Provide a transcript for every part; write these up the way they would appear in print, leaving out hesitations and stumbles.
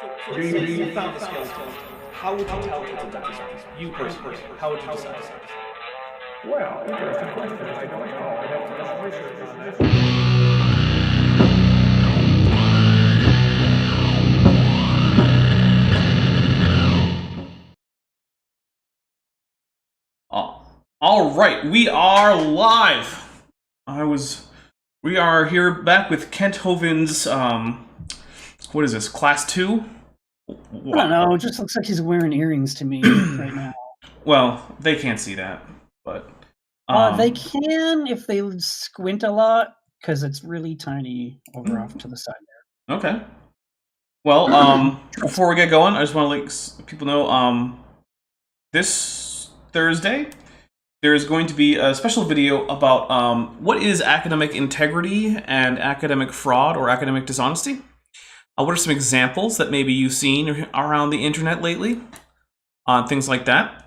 So say you found a skeleton. How would you tell it's a dinosaur? You personally, how would you decide? Well, interesting question. I don't know. I'd have to do some research on that. All right, we are live. We are here back with Kent Hovind's, what is this, class 2? I don't know, it just looks like he's wearing earrings to me right now. Well, they can't see that, but... they can if they squint a lot, because it's really tiny over off to the side there. Okay. Well, before we get going, I just want to let people know, this Thursday, there is going to be a special video about what is academic integrity and academic fraud or academic dishonesty. What are some examples that maybe you've seen around the internet lately? Things like that.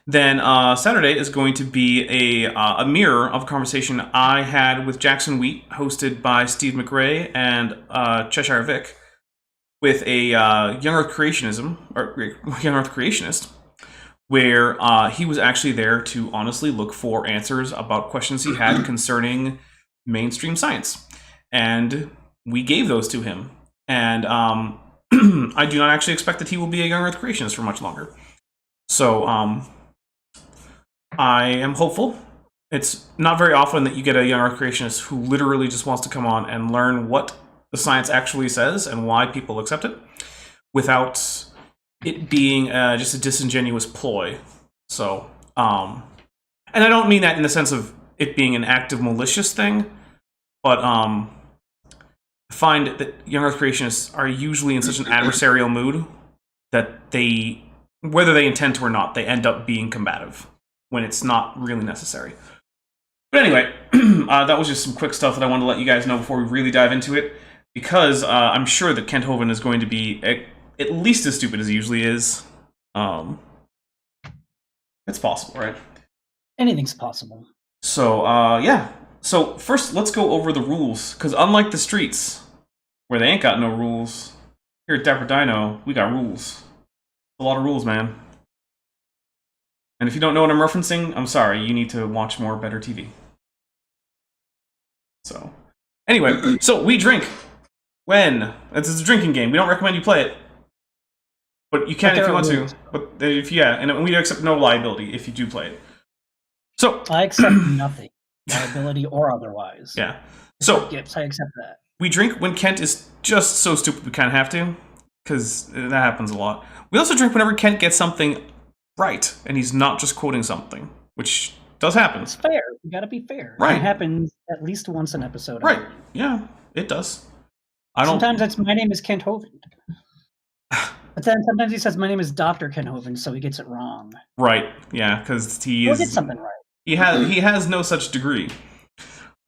Then Saturday is going to be a mirror of a conversation I had with Jackson Wheat, hosted by Steve McRae and Cheshire Vic, with a young Earth creationist, where he was actually there to honestly look for answers about questions he had concerning mainstream science. And we gave those to him. And I do not actually expect that he will be a young Earth creationist for much longer. So I am hopeful. It's not very often that you get a young Earth creationist who literally just wants to come on and learn what the science actually says and why people accept it without it being just a disingenuous ploy. So, and I don't mean that in the sense of it being an active malicious thing, but I find that young Earth creationists are usually in such an adversarial mood that they, whether they intend to or not, they end up being combative when it's not really necessary. But anyway, that was just some quick stuff that I wanted to let you guys know before we really dive into it, because I'm sure that Kent Hovind is going to be at least as stupid as he usually is. It's possible, right? Anything's possible. So, yeah. So, first, let's go over the rules, because unlike the streets, where they ain't got no rules, here at Dapper Dino, we got rules. A lot of rules, man. And if you don't know what I'm referencing, I'm sorry, you need to watch more better TV. So, anyway, so we drink when? It's a drinking game. We don't recommend you play it. But you can if you want to. But if and we accept no liability if you do play it. So I accept nothing, liability or otherwise. Yeah. So I accept that. We drink when Kent is just so stupid we kind of have to, because that happens a lot. We also drink whenever Kent gets something right, and he's not just quoting something, which does happen. It's fair. You got to be fair. Right. It happens at least once an episode. Right. Yeah, it does. Sometimes it's my name is Kent Hovind. But then sometimes he says my name is Dr. Kent Hovind, so he gets it wrong. Right. Yeah, because he We'll get something right. He has no such degree.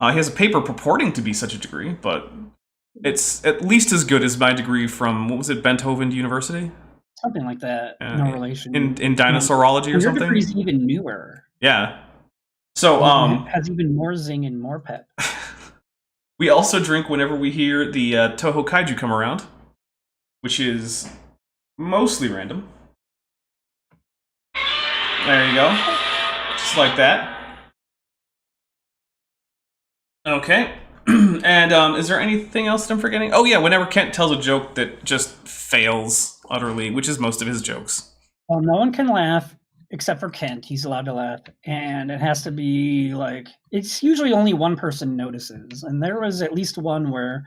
He has a paper purporting to be such a degree, but it's at least as good as my degree from, what was it, Bent Hovind University? Something like that. No relation. In dinosaurology or something? Your degree's even newer. Yeah. So, it has even more zing and more pep. We also drink whenever we hear the Toho Kaiju come around, which is mostly random. There you go. Just like that. Okay. And is there anything else that I'm forgetting? Oh yeah, whenever Kent tells a joke that just fails utterly, which is most of his jokes. Well, no one can laugh except for Kent. He's allowed to laugh. And it has to be like, it's usually only one person notices. And there was at least one where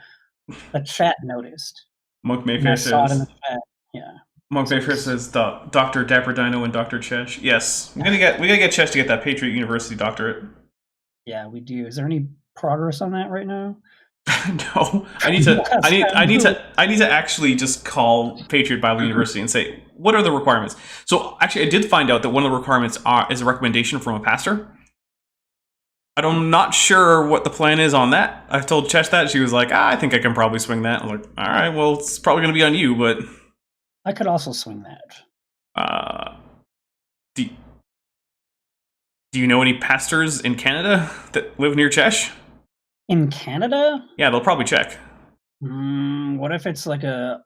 the chat noticed. Monk Mayfair says, yeah. Monk Mayfair says Dr. Dapper Dino and Dr. Chesh. Yes. We gotta get Chesh to get that Patriot University doctorate. Yeah, we do. Is there any progress on that right now? No. I need to actually just call Patriot Bible University and say, what are the requirements? So actually I did find out that one of the requirements is a recommendation from a pastor. I'm not sure what the plan is on that. I told Chesh that. She was like, I think I can probably swing that. I'm like, all right, well, it's probably going to be on you, but... I could also swing that. Do you know any pastors in Canada that live near Chesh? In Canada? Yeah, they'll probably check. What if it's like a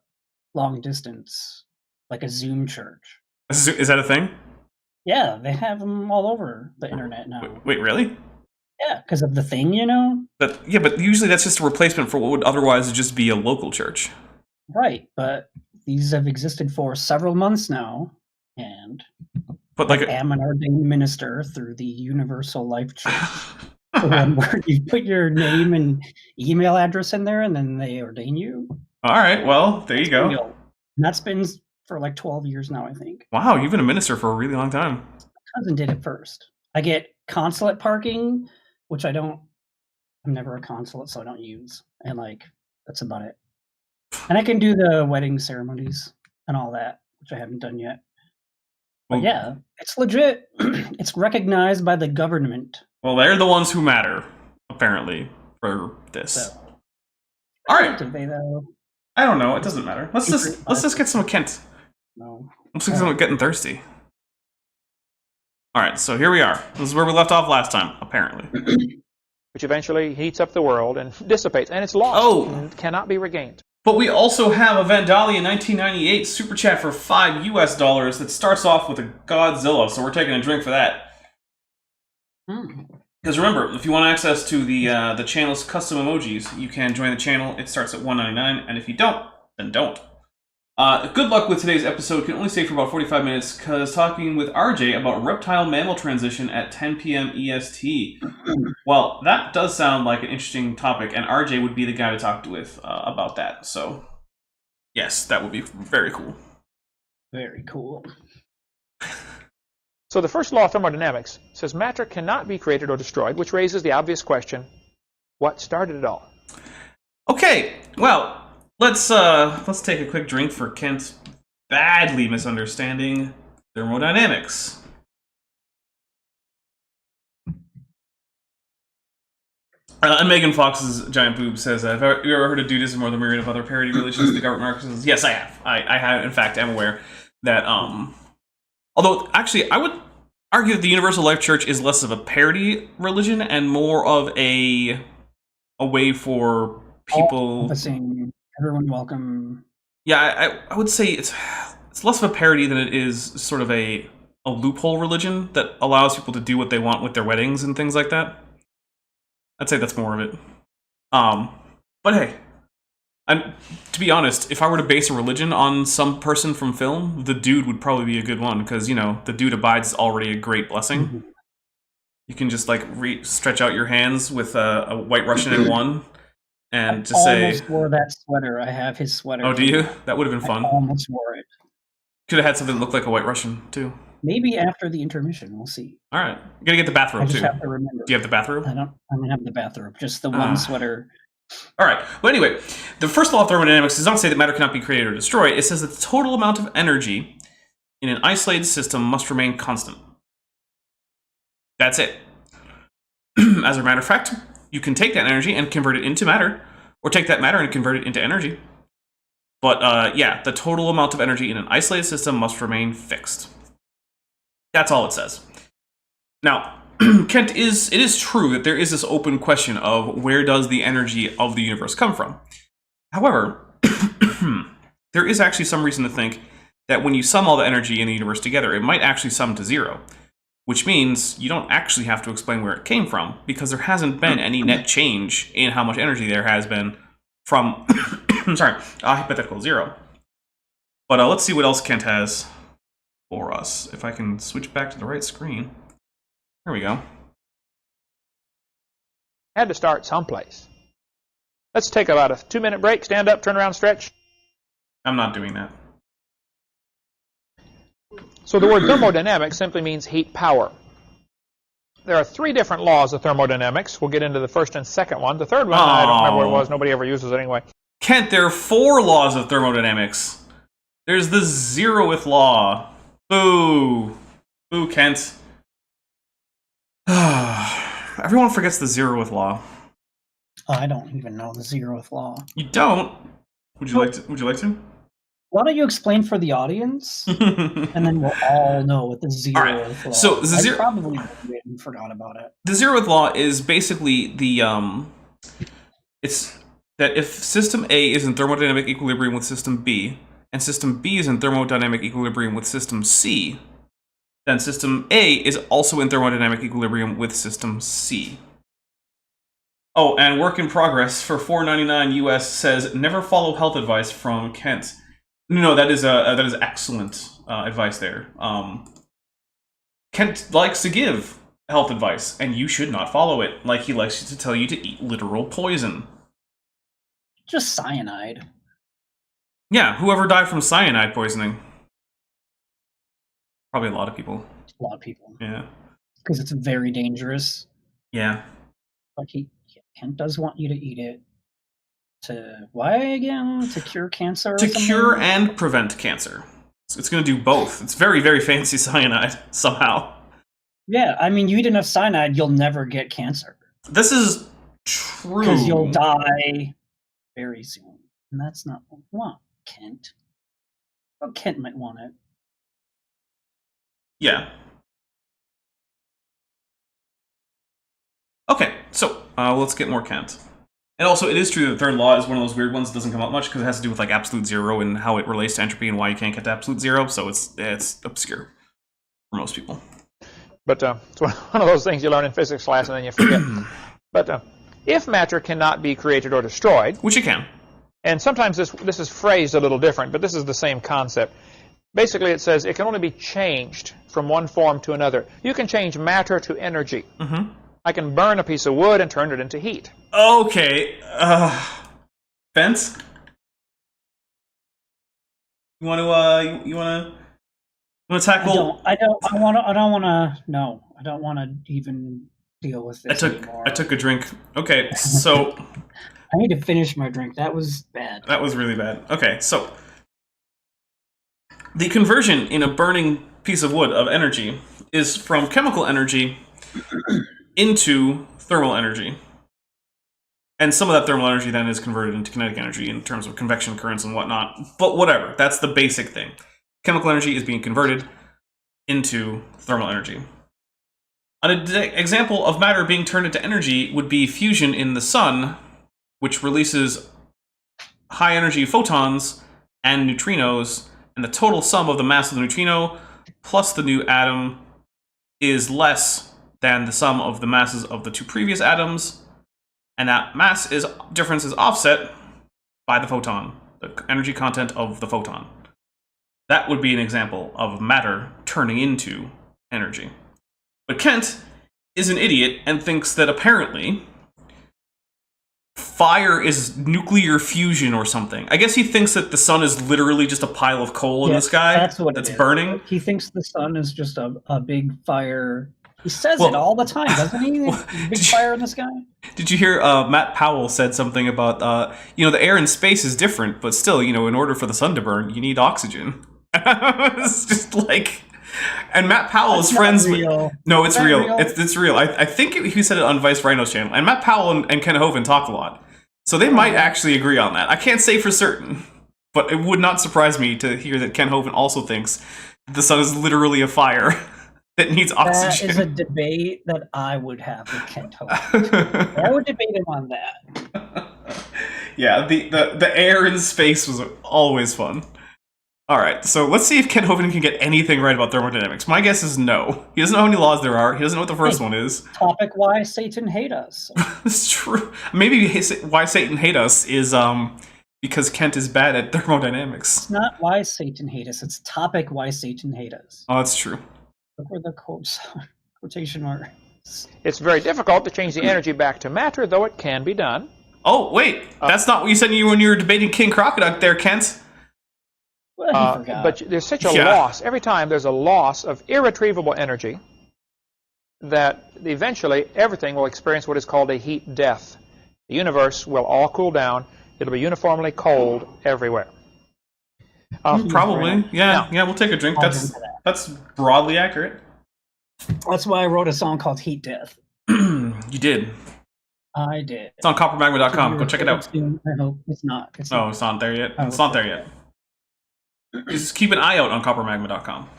long distance, like a Zoom church. Is that a thing? Yeah, they have them all over the internet now. Wait, really? Yeah, because of the thing, you know? Yeah, but usually that's just a replacement for what would otherwise just be a local church. Right, but these have existed for several months now, and But like, I am an ordained minister through the Universal Life Church. The one where you put your name and email address in there, and then they ordain you. all right, well, there you go. And that's been for like 12 years now, I think. Wow, you've been a minister for a really long time. My cousin did it first. I get consulate parking, which I'm never a consulate, so I don't use. And like, that's about it. And I can do the wedding ceremonies and all that, which I haven't done yet. But yeah, it's legit. It's recognized by the government. Well, they're the ones who matter, apparently, for this. So, all right. Did they though? I don't know. It doesn't matter. Let's just get some of Kent. No. Let's get some of getting thirsty. All right, so here we are. This is where we left off last time, apparently. Which eventually heats up the world and dissipates, and it's lost. Oh. And cannot be regained. But we also have a Vandalia 1998 super chat for $5 US that starts off with a Godzilla, so we're taking a drink for that. Because remember, if you want access to the channel's custom emojis, you can join the channel. It starts at $1.99, and if you don't, then don't. Good luck with today's episode. Can only stay for about 45 minutes, because talking with RJ about reptile-mammal transition at 10 p.m. EST. Well, that does sound like an interesting topic, and RJ would be the guy to talk with about that. So, yes, that would be very cool. Very cool. So the first law of thermodynamics says matter cannot be created or destroyed, which raises the obvious question, what started it all? Okay, well, let's take a quick drink for Kent badly misunderstanding thermodynamics. And Megan Fox's giant boob says, have you ever heard of Dudism or the myriad of other parody religions the government markets? Yes, I have. I have, in fact, am aware that, although, actually, I would argue that the Universal Life Church is less of a parody religion and more of a way for people... Everyone welcome. Yeah, I would say it's less of a parody than it is sort of a loophole religion that allows people to do what they want with their weddings and things like that. I'd say that's more of it. But hey, to be honest, if I were to base a religion on some person from film, the dude would probably be a good one, because, you know, the dude abides is already a great blessing. Mm-hmm. You can just, like, stretch out your hands with a White Russian in one, and just say... I almost wore that sweater. I have his sweater. Oh, do you? That would have been fun. I almost wore it. Could have had something that looked like a White Russian, too. Maybe after the intermission, we'll see. All right. You gotta get the bathrobe, too. Have to remember. Do you have the bathrobe? I don't have the bathrobe, just the one sweater. All right. Well, anyway, the first law of thermodynamics does not say that matter cannot be created or destroyed. It says that the total amount of energy in an isolated system must remain constant. That's it. As a matter of fact, you can take that energy and convert it into matter, or take that matter and convert it into energy. But, yeah, the total amount of energy in an isolated system must remain fixed. That's all it says. Now, Kent, it is true that there is this open question of where does the energy of the universe come from? However, there is actually some reason to think that when you sum all the energy in the universe together, it might actually sum to zero, which means you don't actually have to explain where it came from, because there hasn't been any net change in how much energy there has been from, a hypothetical zero. But let's see what else Kent has for us. If I can switch back to the right screen. There we go. Had to start someplace. Let's take about a 2-minute break, stand up, turn around, stretch. I'm not doing that. So the word thermodynamics simply means heat power. There are 3 different laws of thermodynamics. We'll get into the first and second one. The third one, I don't remember what it was. Nobody ever uses it anyway. Kent, there are 4 laws of thermodynamics. There's the zeroth law. Boo. Boo, Kent. Everyone forgets the zeroth law. Oh, I don't even know the zeroth law. You don't? Would you like to? Why don't you explain for the audience, and then we'll all know what the zeroth law is. So the I probably forgot about it. The zeroth law is basically the it's that if system A is in thermodynamic equilibrium with system B, and system B is in thermodynamic equilibrium with system C, then system A is also in thermodynamic equilibrium with system C. Oh, and work in progress for $4.99 US says never follow health advice from Kent. No, that is excellent advice there. Kent likes to give health advice, and you should not follow it. Like he likes to tell you to eat literal poison. Just cyanide. Yeah, whoever died from cyanide poisoning. Probably a lot of people. A lot of people. Yeah. Because it's very dangerous. Yeah. Like Kent does want you to eat it. To why again? To cure cancer? To cure and prevent cancer. It's going to do both. It's very, very fancy cyanide, somehow. Yeah, I mean, you eat enough cyanide, you'll never get cancer. This is true. Because you'll die very soon. And that's not what we want, Kent. Well, Kent might want it. Yeah. Okay, so let's get more Kent. And also, it is true that the third law is one of those weird ones that doesn't come up much because it has to do with like absolute zero and how it relates to entropy and why you can't get to absolute zero. So it's obscure for most people. But it's one of those things you learn in physics class and then you forget. But if matter cannot be created or destroyed, which it can, and sometimes this is phrased a little different, but this is the same concept. Basically, it says it can only be changed from one form to another. You can change matter to energy. Mm-hmm. I can burn a piece of wood and turn it into heat. Okay, Bent? You want to tackle? I don't want to even deal with this anymore. I took a drink. Okay, so I need to finish my drink. That was bad. That was really bad. Okay, so the conversion in a burning piece of wood of energy is from chemical energy into thermal energy. And some of that thermal energy then is converted into kinetic energy in terms of convection currents and whatnot. But whatever, that's the basic thing. Chemical energy is being converted into thermal energy. An example of matter being turned into energy would be fusion in the sun, which releases high energy photons and neutrinos, and the total sum of the mass of the neutrino plus the new atom is less than the sum of the masses of the two previous atoms, and that difference is offset by the photon, the energy content of the photon. That would be an example of matter turning into energy. But Kent is an idiot and thinks that apparently fire is nuclear fusion or something. I guess he thinks that the sun is literally just a pile of coal in the sky that's burning. He thinks the sun is just a big fire. He says it all the time, doesn't he? Big fire in the sky. Did you hear Matt Powell said something about, the air in space is different, but still, in order for the sun to burn, you need oxygen. It's just like... And Matt Powell is friends with... No, it's real. It's real. I think he said it on Vice Rhino's channel. And Matt Powell and Kent Hovind talk a lot. So they might actually agree on that. I can't say for certain, but it would not surprise me to hear that Kent Hovind also thinks the sun is literally a fire that needs oxygen. That is a debate that I would have with Kent Hovind. I would debate him on that. Yeah, the air in space was always fun. All right, so let's see if Kent Hovind can get anything right about thermodynamics. My guess is no. He doesn't know how many laws there are. He doesn't know what the first one is. Topic: why Satan hate us. It's true. Maybe why Satan hate us is because Kent is bad at thermodynamics. It's not why Satan hate us. It's topic: why Satan hate us. Oh, that's true. Look where the quotation marks. It's very difficult to change the energy back to matter, though it can be done. Oh, wait. That's not what you said when you were debating King Crocodile there, Kent. Well, he forgot. But there's such a loss. Every time there's a loss of irretrievable energy that eventually everything will experience what is called a heat death. The universe will all cool down. It'll be uniformly cold everywhere. Probably. Yeah, we'll take a drink. That's broadly accurate. That's why I wrote a song called Heat Death. You did. I did. It's on coppermagma.com. Go check it out. I hope it's not. It's not there yet. It's not there yet. Just keep an eye out on coppermagma.com.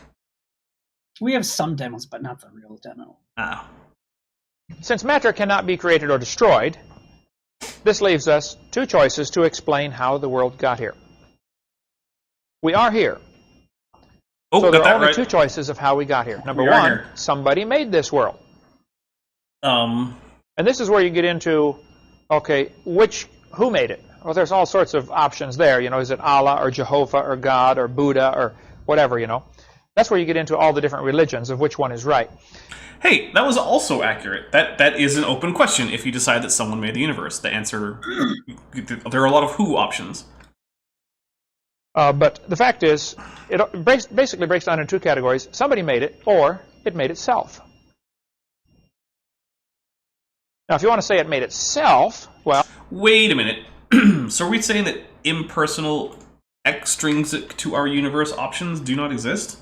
We have some demos, but not the real demo. Since matter cannot be created or destroyed, this leaves us two choices to explain how the world got here. We are here. Oh, So there got are that only right. two choices of how we got here. Number We are one, here. somebody made this world. Um, And this is where you get into, okay, who made it? Well, there's all sorts of options there. You know, is it Allah or Jehovah or God or Buddha or whatever, you know? That's where you get into all the different religions of which one is right. hey, that was also accurate. That is an open question if you decide that someone made the universe. The answer, there are a lot of who options. But the fact is, it basically breaks down into two categories. Somebody made it, or it made itself. Now, if you want to say it made itself, well... Wait a minute. So are we saying that impersonal, extrinsic to our universe options do not exist?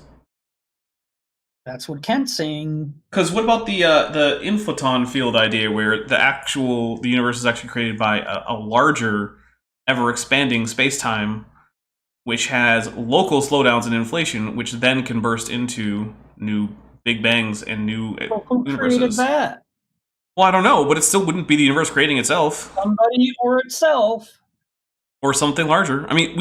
That's what Kent's saying. Because what about the inflaton field idea, where the universe is actually created by a larger, ever-expanding space-time, which has local slowdowns in inflation, which then can burst into new Big Bangs and new Well, who created universes. that? Well, I don't know, but it still wouldn't be the universe creating itself. Somebody or itself. Or something larger. I mean,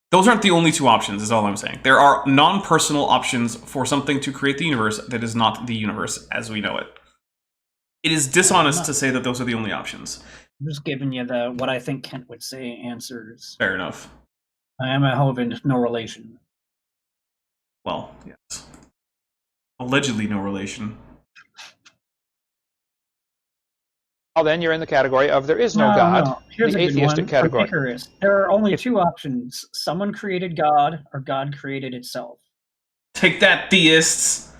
those aren't the only two options, is all I'm saying. There are non-personal options for something to create the universe that is not the universe as we know it. It is dishonest to say that those are the only options. I'm just giving you what I think Kent would say answers. Fair enough. I am a Hovind, no relation. Well, yes. Allegedly no relation. Well, then you're in the category of there is no God, No. Here's the a good atheistic one for category. Icarus. There are only two options. Someone created God, or God created itself. Take that, theists!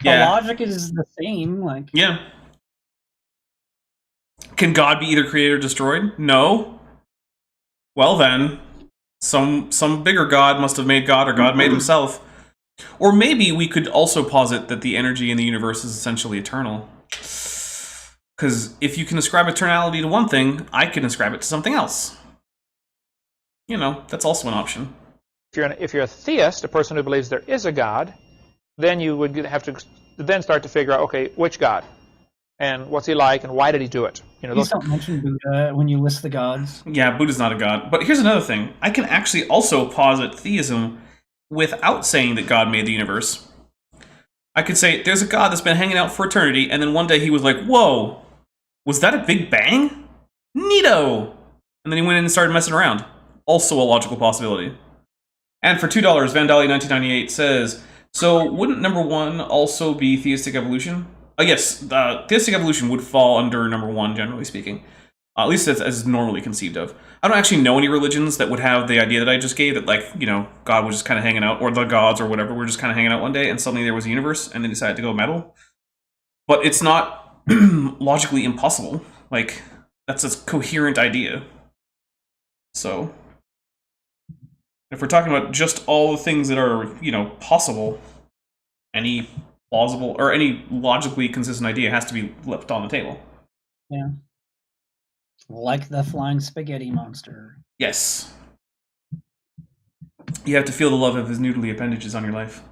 The Yeah. logic is the same. Like, Yeah. Can God be either created or destroyed? No. Well then, some bigger God must have made God, or God made himself. Or maybe we could also posit that the energy in the universe is essentially eternal. Because if you can ascribe eternality to one thing, I can ascribe it to something else. You know, that's also an option. If you're a theist, a person who believes there is a God, then you would have to then start to figure out, okay, which God? And what's he like, and why did he do it? You know, please don't mention Buddha when you list the gods. Yeah, Buddha's not a god. But here's another thing. I can actually also posit theism without saying that God made the universe. I could say, there's a God that's been hanging out for eternity, and then one day he was like, whoa, was that a Big Bang? Neato! And then he went in and started messing around. Also a logical possibility. And for $2, Vandali 1998 says, so wouldn't number one also be theistic evolution? Yes, theistic evolution would fall under number one, generally speaking. At least as normally conceived of. I don't actually know any religions that would have the idea that I just gave, that, like, you know, God was just kind of hanging out, or the gods or whatever were just kind of hanging out one day, and suddenly there was a universe, and they decided to go metal. But it's not logically impossible. Like, that's a coherent idea. So, if we're talking about just all the things that are, you know, possible, any plausible or any logically consistent idea has to be left on the table. Yeah. Like the flying spaghetti monster. Yes. You have to feel the love of his noodly appendages on your life.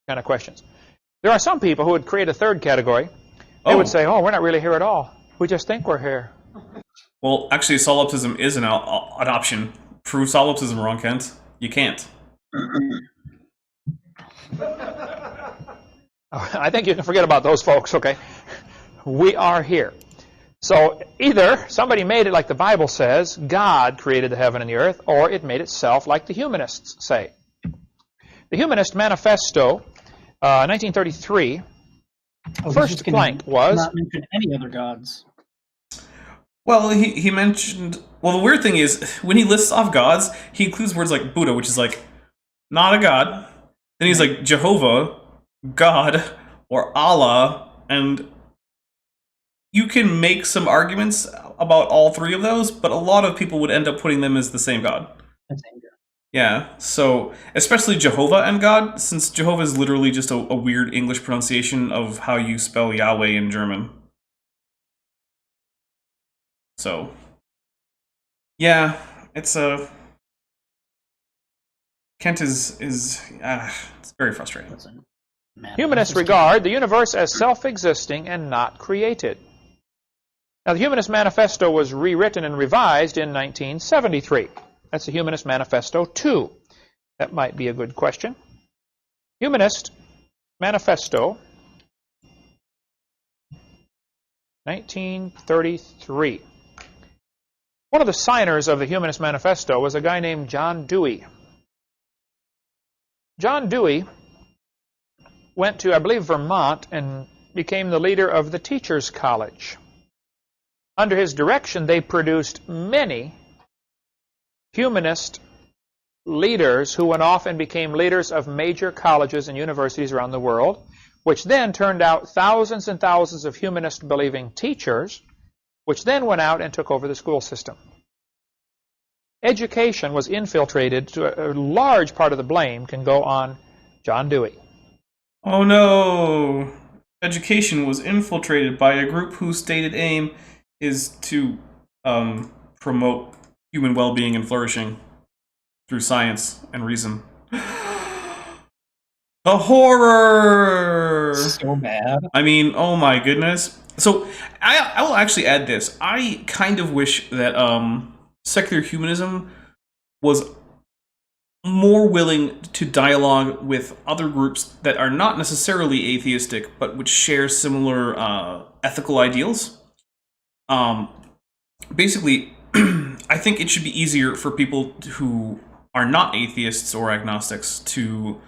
kind of questions. There are some people who would create a third category. They would say, oh, we're not really here at all. We just think we're here. Well, actually, solipsism is an option. Prove solipsism wrong, Kent. You can't. I think you can forget about those folks, okay? We are here. So either somebody made it like the Bible says, God created the heaven and the earth, or it made itself like the humanists say. The Humanist Manifesto, 1933, first blank was... not mention any other gods. Well, he mentioned... Well, the weird thing is, when he lists off gods, he includes words like Buddha, which is like, not a god. Then he's like, Jehovah, God, or Allah, and you can make some arguments about all three of those, but a lot of people would end up putting them as the same god. Yeah, so, especially Jehovah and God, since Jehovah is literally just a weird English pronunciation of how you spell Yahweh in German. So, yeah, it's a... Kent is it's very frustrating. Humanists regard the universe as self-existing and not created. Now, the Humanist Manifesto was rewritten and revised in 1973. That's the Humanist Manifesto 2. That might be a good question. Humanist Manifesto, 1933. One of the signers of the Humanist Manifesto was a guy named John Dewey. John Dewey went to, I believe, Vermont and became the leader of the Teachers College. Under his direction, they produced many humanist leaders who went off and became leaders of major colleges and universities around the world, which then turned out thousands and thousands of humanist-believing teachers, which then went out and took over the school system. Education was infiltrated, to a large part of the blame can go on John Dewey. Oh no! Education was infiltrated by a group whose stated aim is to promote human well-being and flourishing through science and reason. The horror! So bad. I mean, oh my goodness. So, I will actually add this. I kind of wish that secular humanism was more willing to dialogue with other groups that are not necessarily atheistic, but which share similar ethical ideals. Basically, I think it should be easier for people who are not atheists or agnostics to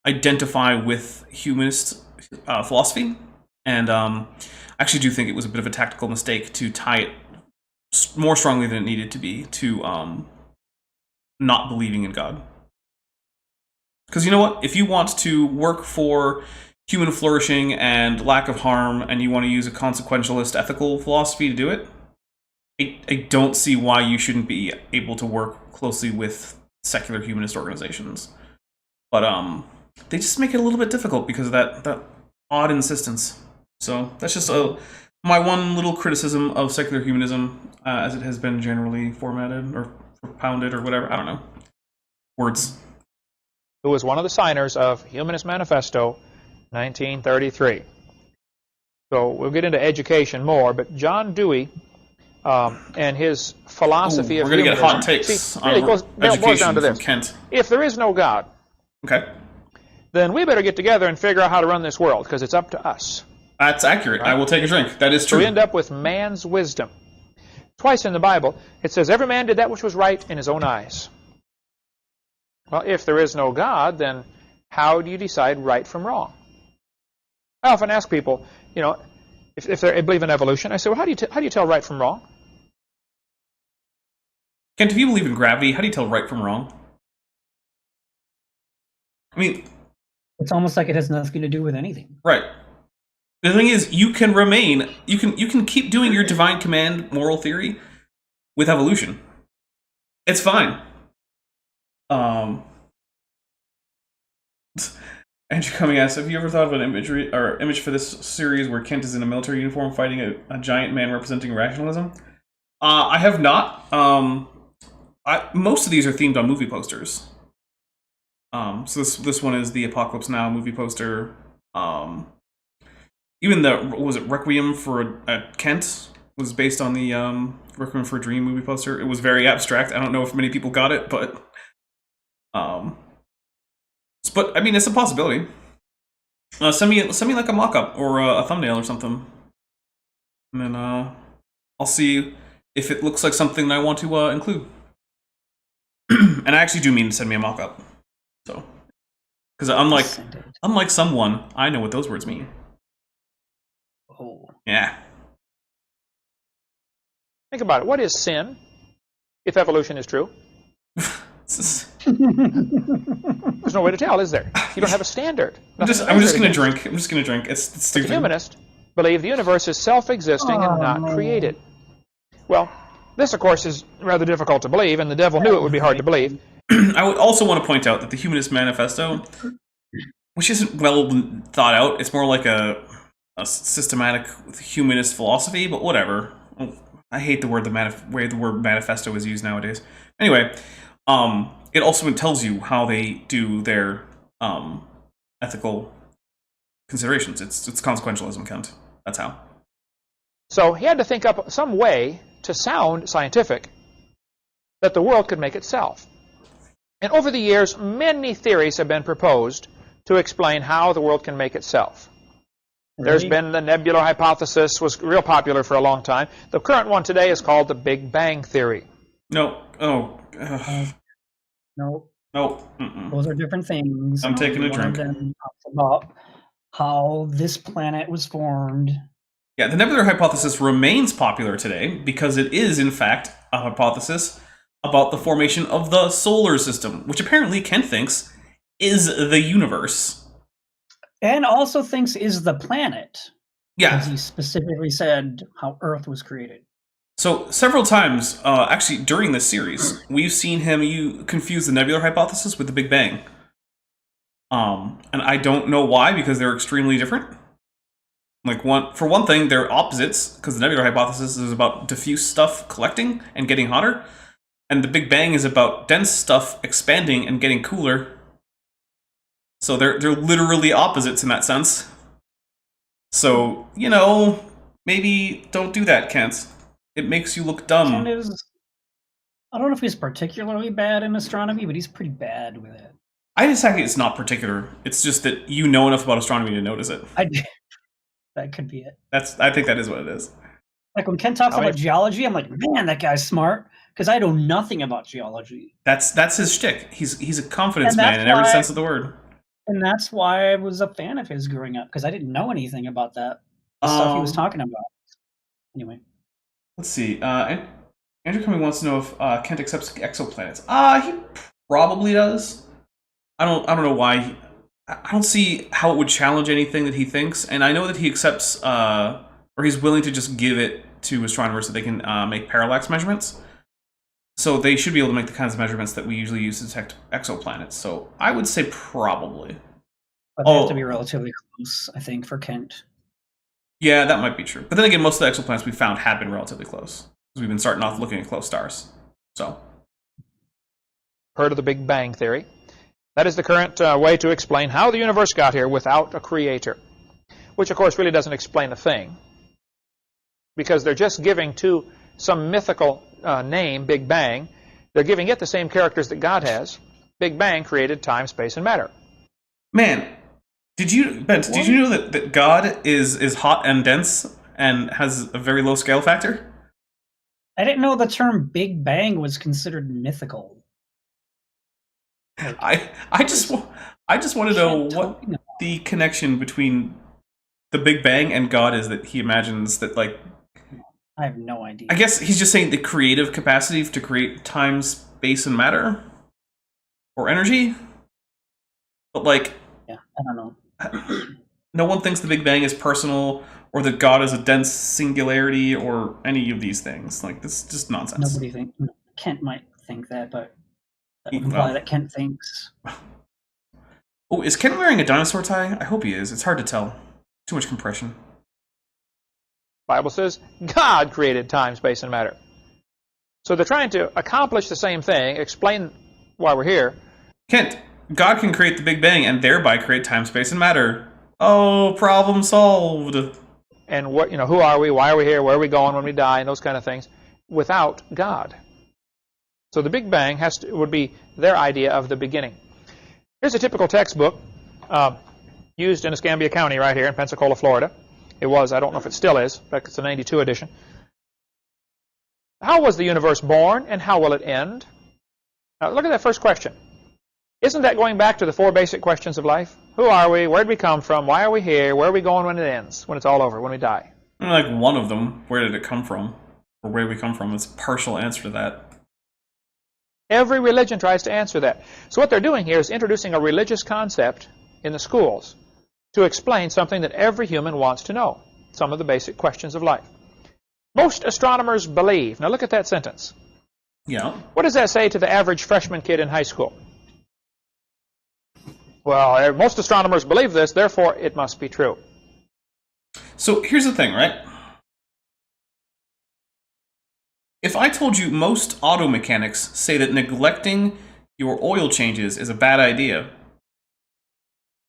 identify with humanist philosophy. And I actually do think it was a bit of a tactical mistake to tie it more strongly than it needed to be to not believing in God. Because you know what? If you want to work for human flourishing and lack of harm, and you want to use a consequentialist ethical philosophy to do it, I don't see why you shouldn't be able to work closely with secular humanist organizations. But they just make it a little bit difficult because of that odd insistence. So that's just my one little criticism of secular humanism as it has been generally formatted or propounded or whatever. I don't know. Words. Who was one of the signers of Humanist Manifesto, 1933. So we'll get into education more, but John Dewey and his philosophy of we're going to get humanism, hot takes see, on really boils down to this. from Kent. If there is no God, Okay. then we better get together and figure out how to run this world, because it's up to us. That's accurate. Right. I will take a drink. That is So true. we end up with man's wisdom. Twice in the Bible, it says, every man did that which was right in his own eyes. Well, if there is no God, then how do you decide right from wrong? I often ask people, you know, if they believe in evolution, I say, well, how do you tell right from wrong? Kent, if you believe in gravity, how do you tell right from wrong? I mean, It's almost like it has nothing to do with anything. right. The thing is, you can keep doing your divine command moral theory with evolution. It's fine. Andrew Cumming asks, have you ever thought of an image for this series where Kent is in a military uniform fighting a giant man representing rationalism? I have not. Most of these are themed on movie posters. So this one is the Apocalypse Now movie poster. Even Requiem for Kent was based on the Requiem for a Dream movie poster. It was very abstract. I don't know if many people got it, but I mean, it's a possibility. Send me like a mock-up or a thumbnail or something, and then I'll see if it looks like something I want to include. And I actually do mean to send me a mock-up. So, because unlike someone, I know what those words mean. Oh. Yeah. Think about it. What is sin, if evolution is true? There's no way to tell, is there? You don't have a standard. I'm just gonna drink. I'm just gonna drink. It's stupid. The humanists believe the universe is self-existing and not created. Well, this, of course, is rather difficult to believe, and the devil knew it would be hard to believe. I would also want to point out that the Humanist Manifesto, which isn't well thought out, it's more like a systematic humanist philosophy, but whatever. I hate the word way the word manifesto is used nowadays. Anyway, it also tells you how they do their ethical considerations. It's consequentialism, Kent. That's how. So he had to think up some way to sound scientific that the world could make itself. And over the years, many theories have been proposed to explain how the world can make itself. Really? There's been the Nebular hypothesis, was real popular for a long time. The current one today is called the Big Bang Theory. No. Oh. No. No. Mm-mm. Those are different things. I'm taking a One drink. of them talks about how this planet was formed. Yeah, the Nebular hypothesis remains popular today because it is, in fact, a hypothesis about the formation of the solar system, which apparently Kent thinks is the universe. And also thinks is the planet. Yeah. As he specifically said how Earth was created. So several times, actually during this series, we've seen him confuse the Nebular hypothesis with the Big Bang. And I don't know why, because they're extremely different. Like, for one thing, they're opposites, because the Nebular hypothesis is about diffuse stuff collecting and getting hotter, and the Big Bang is about dense stuff expanding and getting cooler. So they're literally opposites in that sense. So, maybe don't do that, Kent. It makes you look dumb. Kent is, I don't know if he's particularly bad in astronomy, but he's pretty bad with it. I just think it's not particular. It's just that you know enough about astronomy to notice it. That could be it. I think that is what it is. Like when Kent talks about geology, I'm like, man, that guy's smart, because I know nothing about geology. That's his shtick. He's a confidence man in every sense of the word. And that's why I was a fan of his growing up, because I didn't know anything about that stuff he was talking about. Anyway. Let's see. Andrew Cumming wants to know if Kent accepts exoplanets. He probably does. I don't know why. I don't see how it would challenge anything that he thinks, and I know that he accepts, or he's willing to just give it to astronomers so they can make parallax measurements. So they should be able to make the kinds of measurements that we usually use to detect exoplanets. So I would say probably. But they have to be relatively close, I think, for Kent. Yeah, that might be true. But then again, most of the exoplanets we found have been relatively close, because we've been starting off looking at close stars. So. Heard of the Big Bang Theory? That is the current way to explain how the universe got here without a creator, which of course really doesn't explain a thing, because they're just giving to some mythical name, Big Bang, they're giving it the same characters that God has. Big Bang created time, space, and matter. Man, did you know that God is hot and dense and has a very low scale factor? I didn't know the term Big Bang was considered mythical. I just want to know what the connection between the Big Bang and God is that he imagines that, like... I have no idea. I guess he's just saying the creative capacity to create time, space, and matter? Or energy? But, like... Yeah, I don't know. No one thinks the Big Bang is personal, or that God is a dense singularity, or any of these things. Like, this is just nonsense. Nobody thinks... Kent might think that, but... That would imply that Kent thinks. Oh, is Kent wearing a dinosaur tie? I hope he is. It's hard to tell. Too much compression. Bible says God created time, space, and matter. So they're trying to accomplish the same thing, explain why we're here. Kent, God can create the Big Bang and thereby create time, space, and matter. Oh, problem solved. And what, who are we? Why are we here? Where are we going when we die? And those kind of things, without God. So the Big Bang would be their idea of the beginning. Here's a typical textbook used in Escambia County right here in Pensacola, Florida. It was, I don't know if it still is, in fact it's a 92 edition. How was the universe born and how will it end? Now look at that first question. Isn't that going back to the 4 basic questions of life? Who are we? Where did we come from? Why are we here? Where are we going when it ends? When it's all over, when we die? Like one of them, where did it come from? Or where did we come from? It's a partial answer to that. Every religion tries to answer that. So what they're doing here is introducing a religious concept in the schools to explain something that every human wants to know, some of the basic questions of life. Most astronomers believe. Now look at that sentence. Yeah. What does that say to the average freshman kid in high school? Well, most astronomers believe this, therefore it must be true. So here's the thing, right? If I told you most auto mechanics say that neglecting your oil changes is a bad idea,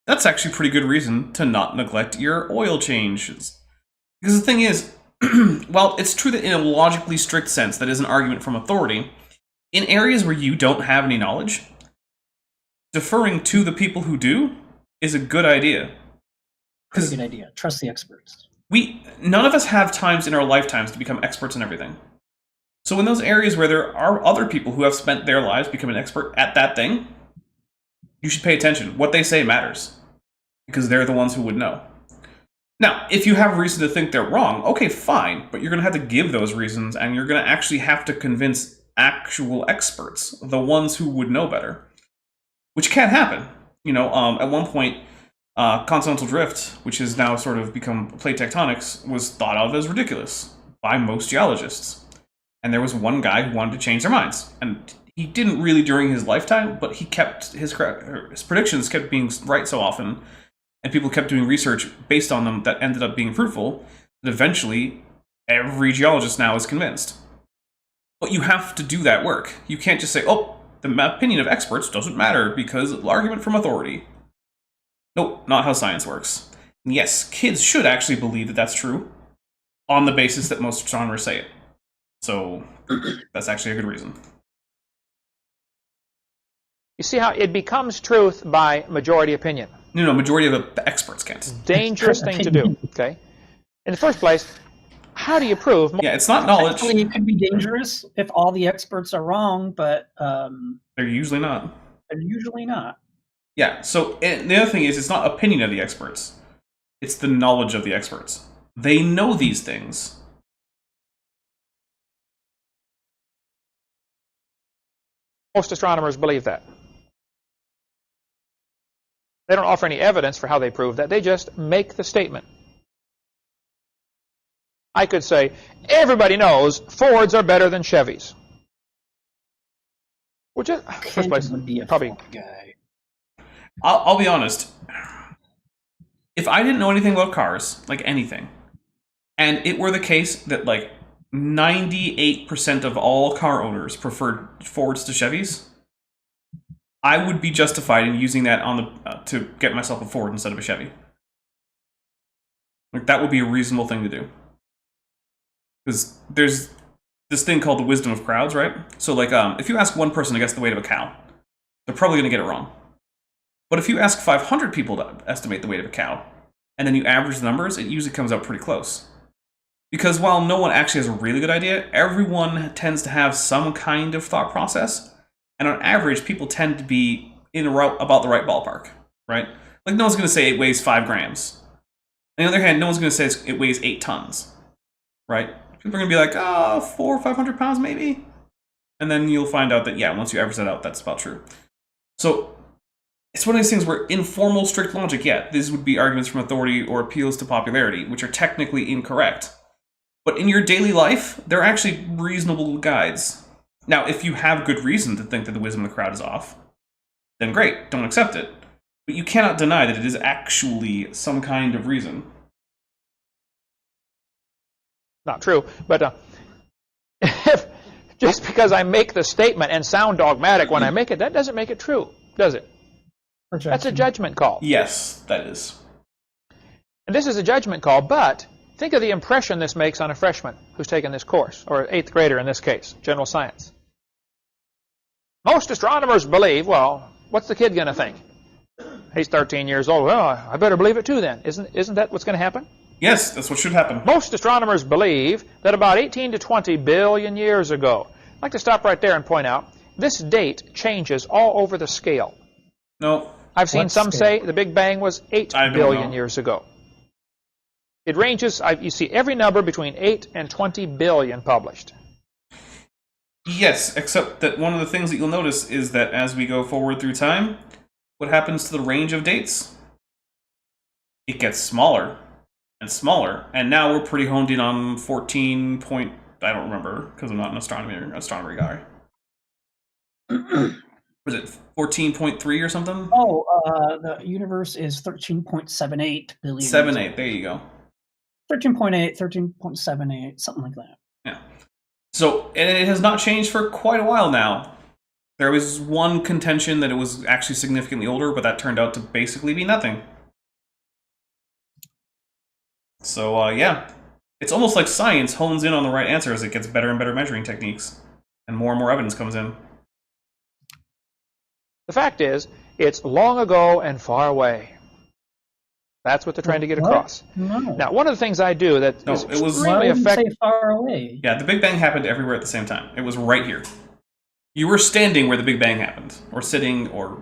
that's actually a pretty good reason to not neglect your oil changes. Because the thing is, Well, it's true that in a logically strict sense, that is an argument from authority. In areas where you don't have any knowledge, deferring to the people who do is a good idea. Pretty good idea. Trust the experts. None of us have times in our lifetimes to become experts in everything. So in those areas where there are other people who have spent their lives becoming an expert at that thing, you should pay attention. What they say matters, because they're the ones who would know. Now, if you have reason to think they're wrong, okay, fine, but you're going to have to give those reasons, and you're going to actually have to convince actual experts, the ones who would know better, which can happen. At one point, continental drift, which has now sort of become plate tectonics, was thought of as ridiculous by most geologists. And there was one guy who wanted to change their minds. And he didn't really during his lifetime, but he kept his predictions kept being right so often, and people kept doing research based on them that ended up being fruitful, that eventually every geologist now is convinced. But you have to do that work. You can't just say, oh, the opinion of experts doesn't matter because argument from authority. Nope, not how science works. And yes, kids should actually believe that that's true on the basis that most astronomers say it. So that's actually a good reason. You see how it becomes truth by majority opinion. No, majority of the experts can't. Dangerous thing to do, okay? In the first place, how do you prove? Yeah, it's not knowledge. Actually, it could be dangerous if all the experts are wrong, but they're usually not. They're usually not. Yeah, so the other thing is, it's not opinion of the experts. It's the knowledge of the experts. They know these things. Most astronomers believe that. They don't offer any evidence for how they prove that. They just make the statement. I could say, everybody knows Fords are better than Chevys. Which is, first place, would be a probably guy. I'll be honest. If I didn't know anything about cars, like anything, and it were the case that like 98% of all car owners preferred Fords to Chevys, I would be justified in using that on the to get myself a Ford instead of a Chevy. Like that would be a reasonable thing to do. Because there's this thing called the wisdom of crowds, right? So like if you ask one person to guess the weight of a cow, they're probably going to get it wrong. But if you ask 500 people to estimate the weight of a cow, and then you average the numbers, it usually comes out pretty close. Because while no one actually has a really good idea, everyone tends to have some kind of thought process. And on average, people tend to be about the right ballpark, right? Like no one's going to say it weighs 5 grams. On the other hand, no one's going to say it weighs 8 tons, right? People are going to be like, 400 or 500 pounds maybe? And then you'll find out that, yeah, once you average that out, that's about true. So it's one of these things where in formal, strict logic, yeah, these would be arguments from authority or appeals to popularity, which are technically incorrect. But in your daily life, they're actually reasonable guides. Now, if you have good reason to think that the wisdom of the crowd is off, then great, don't accept it. But you cannot deny that it is actually some kind of reason. not true. But if just because I make the statement and sound dogmatic when I make it, that doesn't make it true, does it? Projection. That's a judgment call. Yes, that is. And this is a judgment call, but think of the impression this makes on a freshman who's taken this course, or an 8th grader in this case, general science. Most astronomers believe, well, what's the kid going to think? He's 13 years old. Well, I better believe it too then. Isn't that what's going to happen? Yes, that's what should happen. Most astronomers believe that about 18 to 20 billion years ago. I'd like to stop right there and point out, this date changes all over the scale. No. I've seen What some scale? say the Big Bang was 8 I don't billion know. years ago. It ranges, you see every number between 8 and 20 billion published. Yes, except that one of the things that you'll notice is that as we go forward through time, what happens to the range of dates? It gets smaller and smaller, and now we're pretty honed in on 14 point... I don't remember, because I'm not an astronomy guy. Was it 14.3 or something? Oh, the universe is 13.78 billion. 7.8, there you go. 13.8, 13.78, something like that. Yeah. So, and it has not changed for quite a while now. There was one contention that it was actually significantly older, but that turned out to basically be nothing. So, yeah. It's almost like science hones in on the right answer as it gets better and better measuring techniques, and more evidence comes in. The fact is, it's long ago and far away. That's what they're trying to get across. No. Now, one of the things I do that is it was- Why extremely would you say effective. far away? Yeah, the Big Bang happened everywhere at the same time. It was right here. You were standing where the Big Bang happened, or sitting, or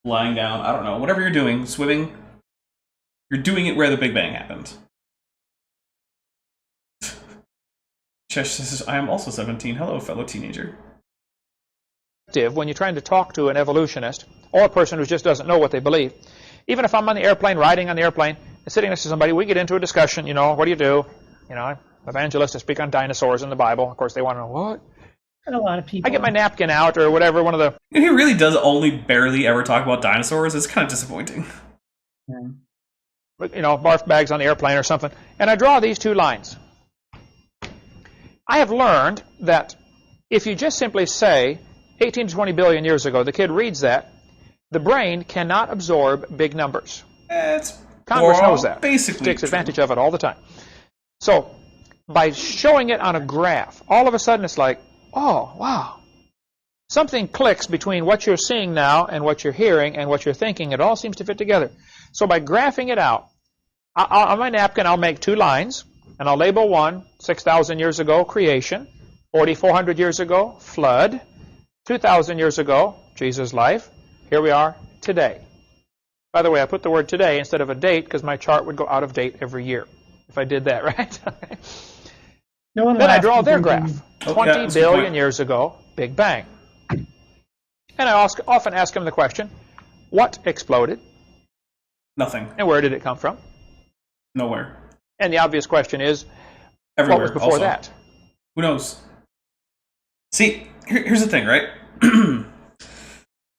lying down. I don't know. Whatever you're doing, swimming, you're doing it where the Big Bang happened. Chesh says, I am also 17. Hello, fellow teenager. When you're trying to talk to an evolutionist or a person who just doesn't know what they believe. Even if I'm on the airplane, riding on the airplane, and sitting next to somebody, we get into a discussion, what do you do? Evangelists speak on dinosaurs in the Bible. Of course, they want to know, what? And a lot of people. I get my napkin out or whatever, one of the... He really does only barely ever talk about dinosaurs. It's kind of disappointing. Yeah. Barf bags on the airplane or something. And I draw these two lines. I have learned that if you just simply say 18 to 20 billion years ago, the kid reads that, the brain cannot absorb big numbers. Congress knows that. Basically takes advantage of it all the time. So by showing it on a graph, all of a sudden it's like, oh, wow. Something clicks between what you're seeing now and what you're hearing and what you're thinking. It all seems to fit together. So by graphing it out, on my napkin I'll make two lines, and I'll label one, 6,000 years ago, creation, 4,400 years ago, flood, 2,000 years ago, Jesus' life. Here we are today. By the way, I put the word today instead of a date because my chart would go out of date every year if I did that, right? No one Then I laughed draw their thinking, graph. Oh, 20 yeah, that's a good billion point. years ago, Big Bang. And I often ask them the question, what exploded Nothing. and where did it come from? Nowhere. And the obvious question is, Everywhere. what was before also. that? Who knows? See, here's the thing, right?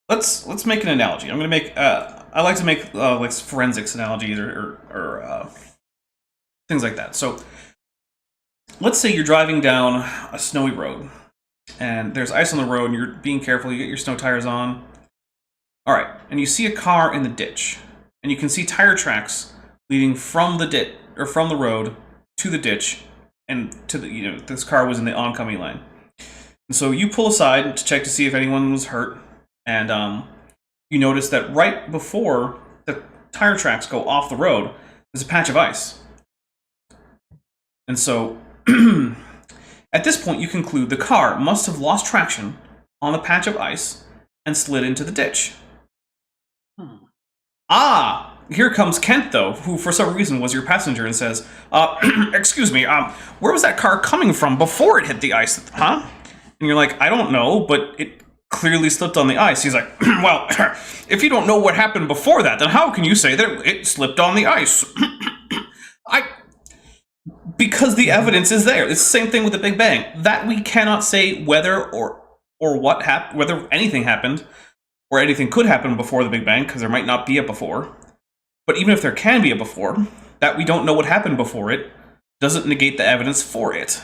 Let's make an analogy. I'm gonna make. I like to make like forensics analogies or things like that. So, let's say you're driving down a snowy road, and there's ice on the road, and you're being careful. You get your snow tires on. All right, and you see a car in the ditch, and you can see tire tracks leading from the ditch or from the road to the ditch, and to the this car was in the oncoming lane. And so you pull aside to check to see if anyone was hurt, and you notice that right before the tire tracks go off the road, there's a patch of ice. And so, at this point, you conclude the car must have lost traction on the patch of ice and slid into the ditch. Ah, here comes Kent, though, who for some reason was your passenger and says, excuse me, where was that car coming from before it hit the ice, huh? And you're like, I don't know, but it clearly slipped on the ice. He's like, well, if you don't know what happened before that, then how can you say that it slipped on the ice? Because the evidence is there. It's the same thing with the Big Bang. That we cannot say whether or what happened, whether anything happened or anything could happen before the Big Bang, because there might not be a before. But even if there can be a before, that we don't know what happened before it doesn't negate the evidence for it.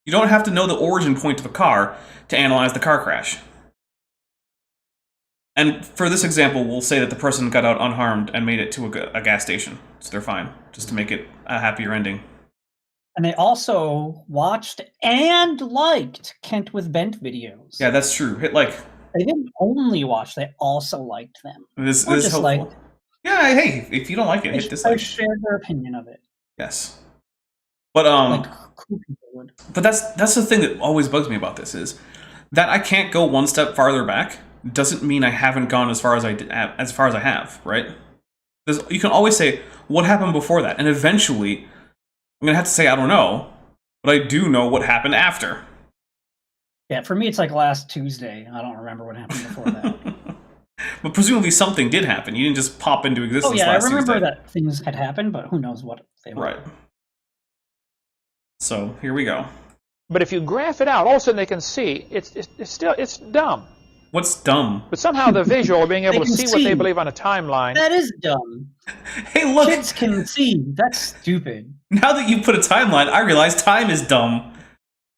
You don't have to know the origin point of a car to analyze the car crash. And for this example, we'll say that the person got out unharmed and made it to a gas station. So they're fine, just to make it a happier ending. And they also watched and liked Kent with Bent videos. Yeah, that's true. Hit like. They didn't only watch, they also liked them. This Or is just helpful. liked. Yeah, hey, if you don't like it, hit They dislike. shared their opinion of it. Yes. But Like cool people would. But that's the thing that always bugs me about this is that I can't go one step farther back doesn't mean I haven't gone as far as I have, right? You can always say what happened before that, and eventually I'm gonna have to say I don't know, but I do know what happened after. Yeah, for me it's like last Tuesday. I don't remember what happened before that. But presumably something did happen. You didn't just pop into existence. Oh yeah, I last remember Tuesday. that things had happened, but who knows what they were. Right. So here we go. But if you graph it out, all of a sudden they can see it's dumb. What's dumb? But somehow the visual of being able They to can see what they see. believe on a timeline. That is dumb. Hey, look! Kids can see. That's stupid. Now that you put a timeline, I realize time is dumb.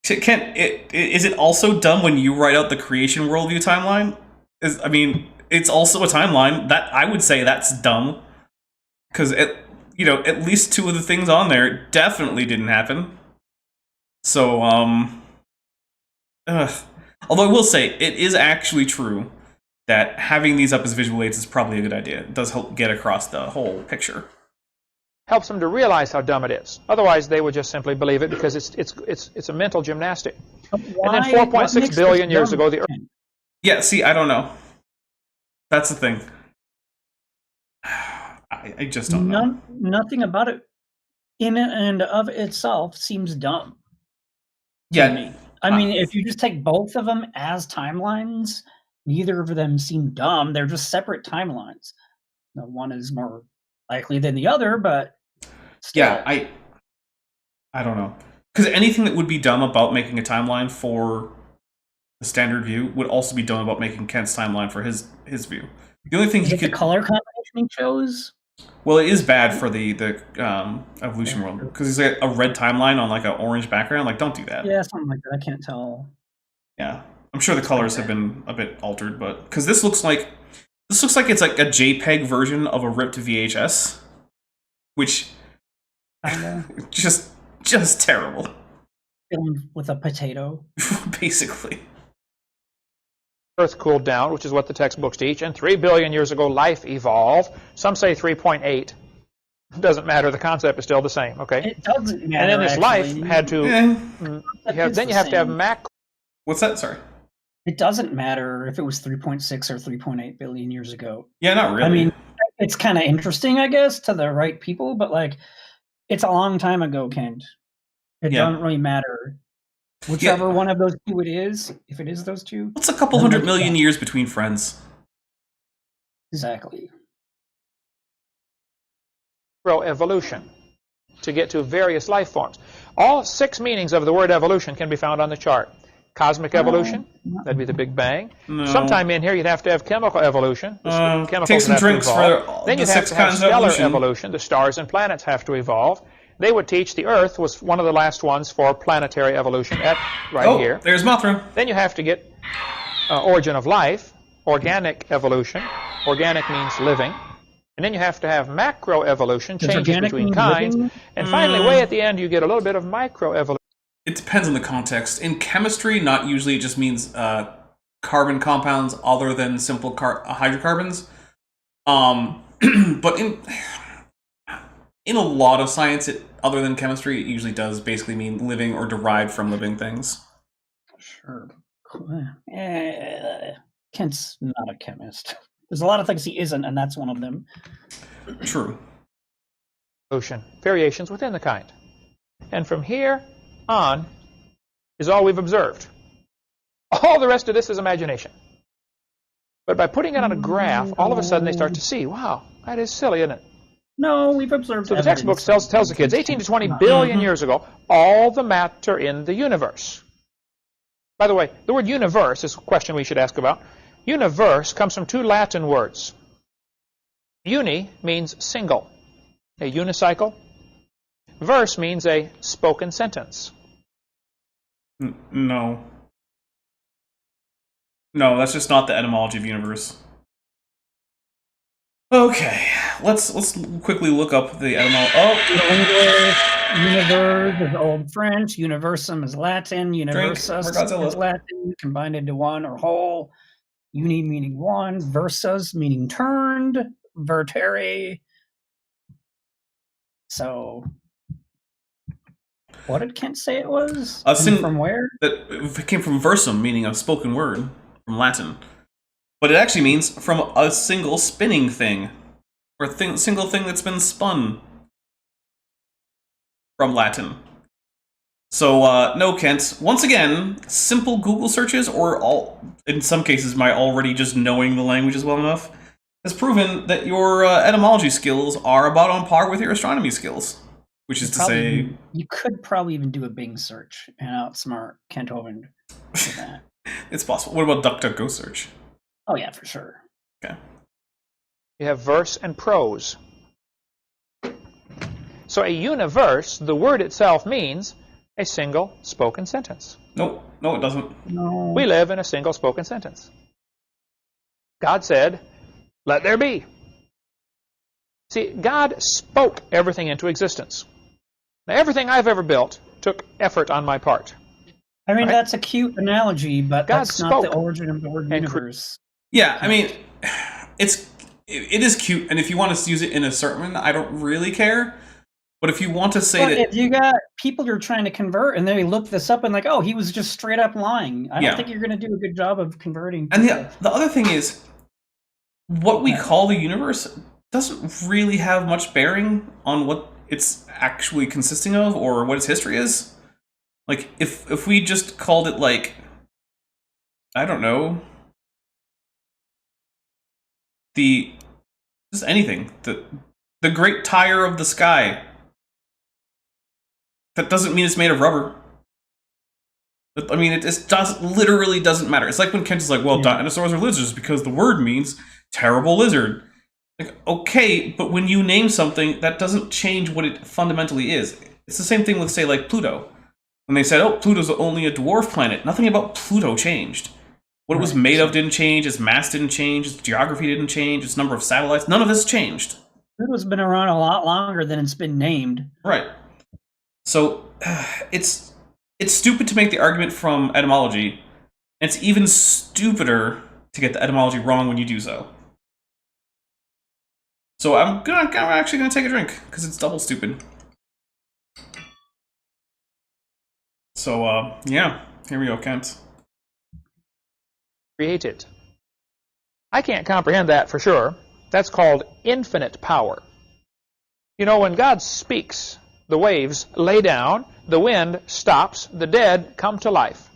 Is it also dumb when you write out the creation worldview timeline? It's also a timeline. That I would say that's dumb. Because you know, at least 2 of the things on there definitely didn't happen. So, although I will say, it is actually true that having these up as visual aids is probably a good idea. It does help get across the whole picture. Helps them to realize how dumb it is. Otherwise, they would just simply believe it because it's a mental gymnastic. And then 4.6 billion years ago, the Earth. Yeah, see, I don't know. That's the thing. I just don't know. Nothing about it in and of itself seems dumb. Yeah. I mean, if you just take both of them as timelines, neither of them seem dumb. They're just separate timelines. One is more likely than the other, but still. Yeah, I don't know. Because anything that would be dumb about making a timeline for the standard view would also be dumb about making Kent's timeline for his view. The only thing the color combination he chose? Well, it is bad for the evolution world because he's got a red timeline on like an orange background. Like, don't do that. Yeah, something like that. I can't tell. Yeah, I'm sure the colors have been a bit altered, but because this looks like it's like a JPEG version of a ripped VHS, which just terrible. Filmed with a potato, basically. Earth cooled down, which is what the textbooks teach, and 3 billion years ago life evolved. Some say 3.8. It doesn't matter. The concept is still the same. Okay. It doesn't matter. And then this life had to. Then you have to have macro. What's that? Sorry. It doesn't matter if it was 3.6 or 3.8 billion years ago. Yeah, not really. I mean, it's kind of interesting, I guess, to the right people, but like, it's a long time ago, Kent. It doesn't really matter. Whichever one of those two it is, if it is those two. What's a couple 100 million years between friends? Exactly. Evolution to get to various life forms. All 6 meanings of the word evolution can be found on the chart. Cosmic evolution, that'd be the Big Bang. No. Sometime in here you'd have to have chemical evolution. Take some drinks for then you'd have to have stellar evolution. The stars and planets have to evolve. They would teach the Earth was one of the last ones for planetary evolution here. There's Mothra. Then you have to get origin of life, organic evolution. Organic means living. And then you have to have macroevolution, changes between kinds. And finally, way at the end, you get a little bit of microevolution. It depends on the context. In chemistry, not usually it just means carbon compounds other than simple hydrocarbons. But in a lot of science, other than chemistry, it usually does basically mean living or derived from living things. Sure. Kent's not a chemist. There's a lot of things he isn't, and that's one of them. True. Ocean. Variations within the kind. And from here on is all we've observed. All the rest of this is imagination. But by putting it on a graph, all of a sudden they start to see, wow, that is silly, isn't it? No, we've observed. So the textbook tells the kids 18 to 20 billion years ago, all the matter in the universe. By the way, the word universe is a question we should ask about. Universe comes from 2 Latin words. Uni means single, a unicycle. Verse means a spoken sentence. No. No, that's just not the etymology of universe. Okay, let's quickly look up the etymology. Universe is Old French. Universum is Latin. Universus is Latin, combined into one or whole. Uni meaning one. Versus meaning turned. Vertere. So, what did Kent say it was? From where? It came from versum, meaning a spoken word, from Latin. But it actually means from a single spinning thing. Or a single thing that's been spun. From Latin. So, no, Kent. Once again, simple Google searches, or in some cases, my already just knowing the languages well enough, has proven that your etymology skills are about on par with your astronomy skills. Which is to say... You could probably even do a Bing search and outsmart Kent Hovind with that. It's possible. What about DuckDuckGo search? Oh, yeah, for sure. Okay. You have verse and prose. So a universe, the word itself means a single spoken sentence. No, it doesn't. No. We live in a single spoken sentence. God said, "Let there be." See, God spoke everything into existence. Now, everything I've ever built took effort on my part. I mean, Right? that's a cute analogy, but God that's not the spoke origin of the word and universe. Yeah, I mean, it is cute, and if you want to use it in a sermon, I don't really care. But if you want to say But that, if you got people you're trying to convert, and they look this up and like, oh, he was just straight up lying, I Yeah. don't think you're going to do a good job of converting and people. the other thing is, what we call the universe doesn't really have much bearing on what it's actually consisting of or what its history is. Like, if we just called it, like, I don't know, just anything, the great tire of the sky, that doesn't mean it's made of rubber. I mean, it literally doesn't matter. It's like when Kent is like, well, dinosaurs are lizards because the word means terrible lizard. Like, okay, but when you name something, that doesn't change what it fundamentally is. It's the same thing with, say, like Pluto. When they said, oh, Pluto's only a dwarf planet, nothing about Pluto changed. What it was made of didn't change, its mass didn't change, its geography didn't change, its number of satellites, none of this changed. Pluto's been around a lot longer than it's been named. Right. So, it's stupid to make the argument from etymology, and it's even stupider to get the etymology wrong when you do so. So I'm actually gonna take a drink, because it's double stupid. So, yeah, here we go, Kent. created. I can't comprehend that for sure. That's called infinite power. You know, when God speaks, the waves lay down, the wind stops, the dead come to life.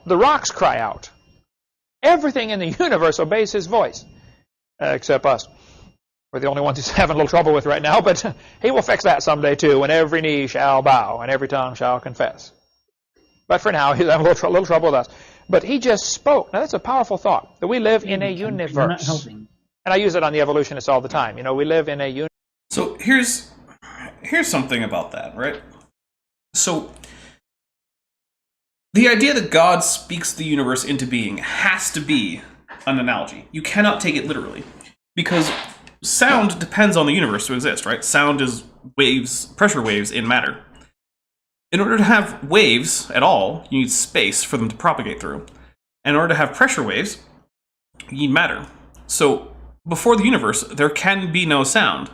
The rocks cry out. Everything in the universe obeys his voice, except us. We're the only ones he's having a little trouble with right now, but he will fix that someday too, when every knee shall bow and every tongue shall confess. But for now, he's having a little trouble with us. But he just spoke. Now, that's a powerful thought, that we live in a universe. You're not helping. And I use it on the evolutionists all the time. You know, we live in a universe. So here's something about that, right? So the idea that God speaks the universe into being has to be an analogy. You cannot take it literally, because sound depends on the universe to exist, right? Sound is waves, pressure waves in matter. In order to have waves at all, you need space for them to propagate through. And in order to have pressure waves, you need matter. So before the universe, there can be no sound.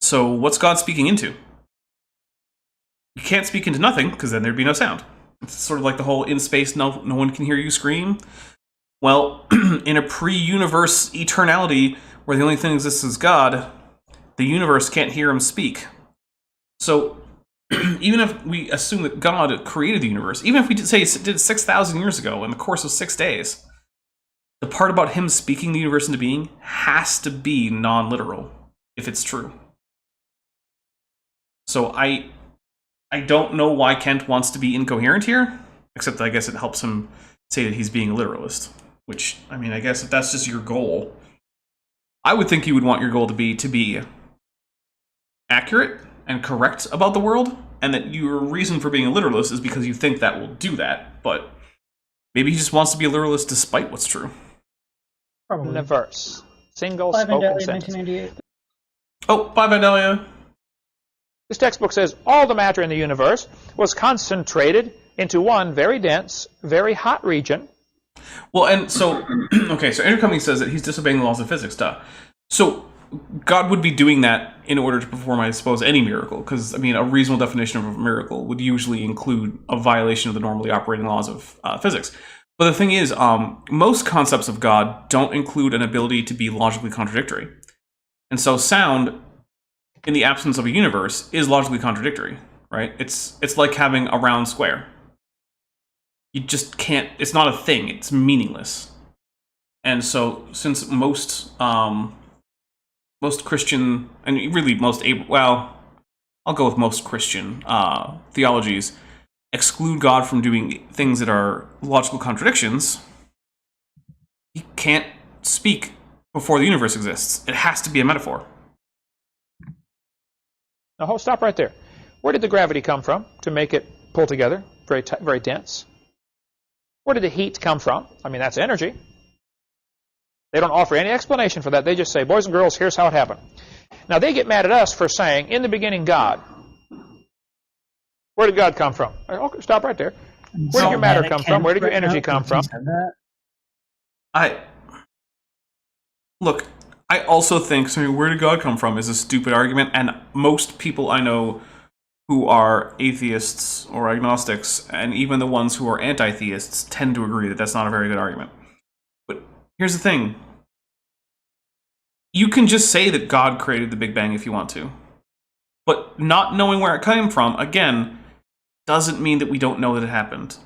So what's God speaking into? You can't speak into nothing, because then there'd be no sound. It's sort of like the whole in space, no one can hear you scream. Well, in a pre-universe eternality, where the only thing that exists is God, the universe can't hear him speak. So even if we assume that God created the universe, even if we did it 6,000 years ago in the course of 6 days, the part about him speaking the universe into being has to be non-literal, if it's true. So I don't know why Kent wants to be incoherent here, except I guess it helps him say that he's being a literalist, which, I mean, I guess if that's just your goal, I would think you would want your goal to be accurate and correct about the world, and that your reason for being a literalist is because you think that will do that, but maybe he just wants to be a literalist despite what's true. Probably. Universe. Single Bye, spoken Vandalia, sentence. 1998. Oh, bye, Vandalia. This textbook says all the matter in the universe was concentrated into one very dense, very hot region. Well, and so, okay, so Andrew Cummings says that he's disobeying the laws of physics, So God would be doing that in order to perform, I suppose, any miracle, because, I mean, a reasonable definition of a miracle would usually include a violation of the normally operating laws of physics. But the thing is, most concepts of God don't include an ability to be logically contradictory. And so sound, in the absence of a universe, is logically contradictory, right? It's like having a round square. You just can't, it's not a thing, it's meaningless. And so, since most Christian, and really I'll go with most Christian theologies, exclude God from doing things that are logical contradictions, he can't speak before the universe exists. It has to be a metaphor. Now, stop right there. Where did the gravity come from to make it pull together, very dense? Where did the heat come from? I mean, that's energy. They don't offer any explanation for that. They just say, boys and girls, here's how it happened. Now, they get mad at us for saying, in the beginning, God. Where did God come from? Okay, stop right there. Where did your matter come from? Where did your energy come from? Look, I also think, so where did God come from is a stupid argument, and most people I know who are atheists or agnostics, and even the ones who are anti-theists, tend to agree that that's not a very good argument. But here's the thing. You can just say that God created the Big Bang if you want to. But not knowing where it came from, again, doesn't mean that we don't know that it happened.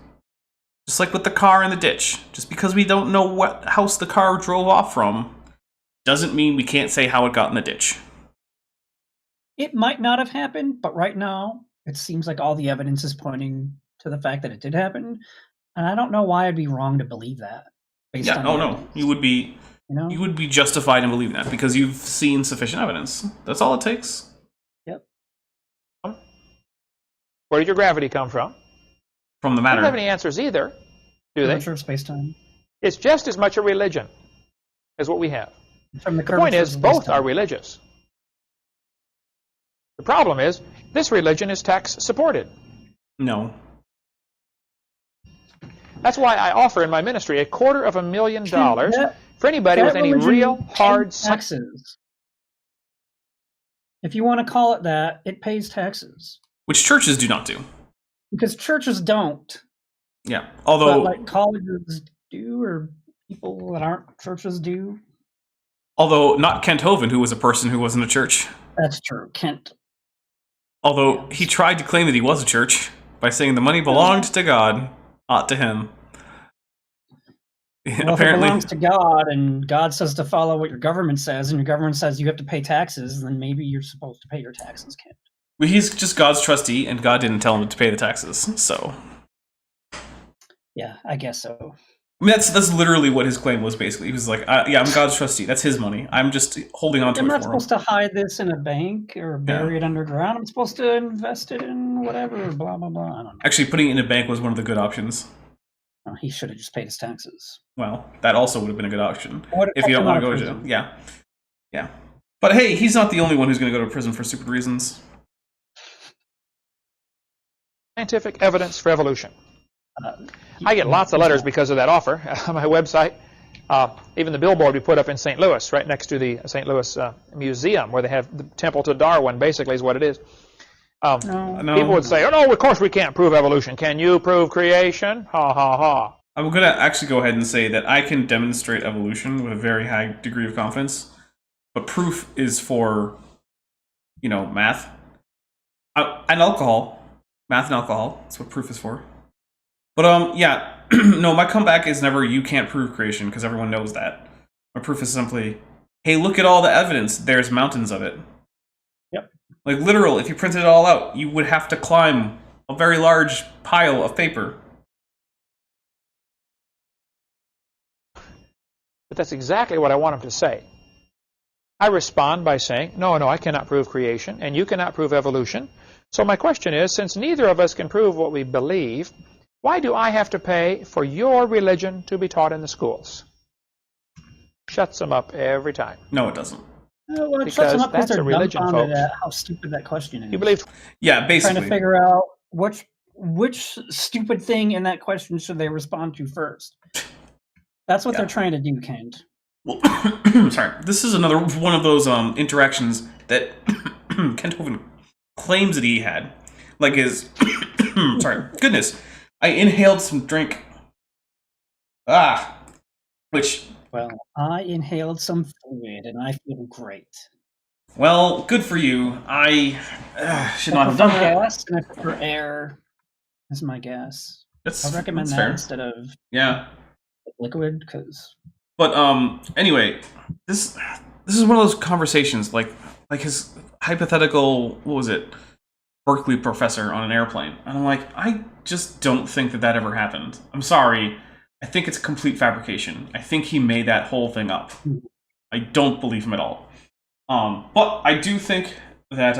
Just like with the car in the ditch. Just because we don't know what house the car drove off from, doesn't mean we can't say how it got in the ditch. It might not have happened, but right now, it seems like all the evidence is pointing to the fact that it did happen. And I don't know why I'd be wrong to believe that. Based on no. You would be justified in believing that because you've seen sufficient evidence. That's all it takes. Yep. Where did your gravity come from? From the matter. They don't have any answers either, do they? Curvature of space-time. It's just as much a religion as what we have. From the point is, both are religious. The problem is, this religion is tax-supported. No. That's why I offer in my ministry $250,000 for anybody with any real hard taxes. If you want to call it that, it pays taxes. Which churches do not do. Because churches don't. Yeah, although... But like colleges do, or people that aren't churches do. Although, not Kent Hovind, who was a person who wasn't a church. That's true, Kent. Although, he tried to claim that he was a church by saying the money belonged to God, not to him. Well, apparently, if it belongs to God, and God says to follow what your government says, and your government says you have to pay taxes, then maybe you're supposed to pay your taxes, Kent. Well, he's just God's trustee, and God didn't tell him to pay the taxes, so... Yeah, I guess so. I mean, that's literally what his claim was, basically. He was like, yeah, I'm God's trustee. That's his money. I'm just holding on to it for him. I'm not supposed to hide this in a bank or bury it underground. I'm supposed to invest it in whatever, blah, blah, blah. I don't know. Actually, putting it in a bank was one of the good options. Oh, he should have just paid his taxes. Well, that also would have been a good option. If you don't want to go to jail. Yeah. Yeah. But hey, he's not the only one who's going to go to prison for stupid reasons. Scientific evidence for evolution. I get lots of letters because of that offer on my website. Even the billboard we put up in St. Louis, right next to the St. Louis Museum, where they have the temple to Darwin, basically is what it is. People would say, oh, no, of course we can't prove evolution. Can you prove creation? Ha, ha, ha. I'm going to actually go ahead and say that I can demonstrate evolution with a very high degree of confidence, but proof is for, math and alcohol. Math and alcohol, that's what proof is for. But, yeah, no, my comeback is never, you can't prove creation, because everyone knows that. My proof is simply, hey, look at all the evidence, there's mountains of it. Yep. Like, literal, if you printed it all out, you would have to climb a very large pile of paper. But that's exactly what I want him to say. I respond by saying, no, I cannot prove creation, and you cannot prove evolution. So my question is, since neither of us can prove what we believe, why do I have to pay for your religion to be taught in the schools? Shuts them up every time. No, it doesn't. Well, it shuts them up because they're dumbfounded at how stupid that question is. You believe? Yeah, basically. Trying to figure out which stupid thing in that question should they respond to first. That's what they're trying to do, Kent. Well, sorry. This is another one of those interactions that Kent Hovind claims that he had. Like his... sorry. Goodness. I inhaled some drink. Which... Well, I inhaled some fluid, and I feel great. Well, good for you. I should not have done that. Gas, and I prefer air as my gas. I recommend that fair. Instead of liquid, because... But anyway, this is one of those conversations, like his hypothetical, what was it, Berkeley professor on an airplane. And I'm like, I just don't think that ever happened. I'm sorry. I think it's complete fabrication. I think he made that whole thing up. I don't believe him at all. But I do think that...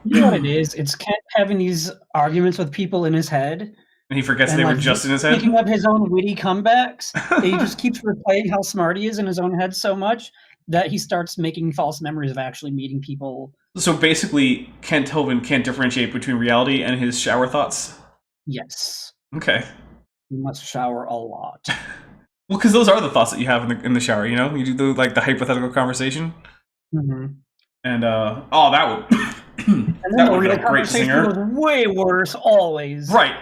you know what it is? It's Kent having these arguments with people in his head. And he forgets And, they were like, just in his head? picking up his own witty comebacks. He just keeps replaying how smart he is in his own head so much that he starts making false memories of actually meeting people. So basically, Kent Hovind can't differentiate between reality and his shower thoughts? Yes. Okay. He must shower a lot. Well, because those are the thoughts that you have in the shower, you know? You do the hypothetical conversation. Mm-hmm. And, that would... And then that the would be real a great conversation singer. was way worse, always. Right.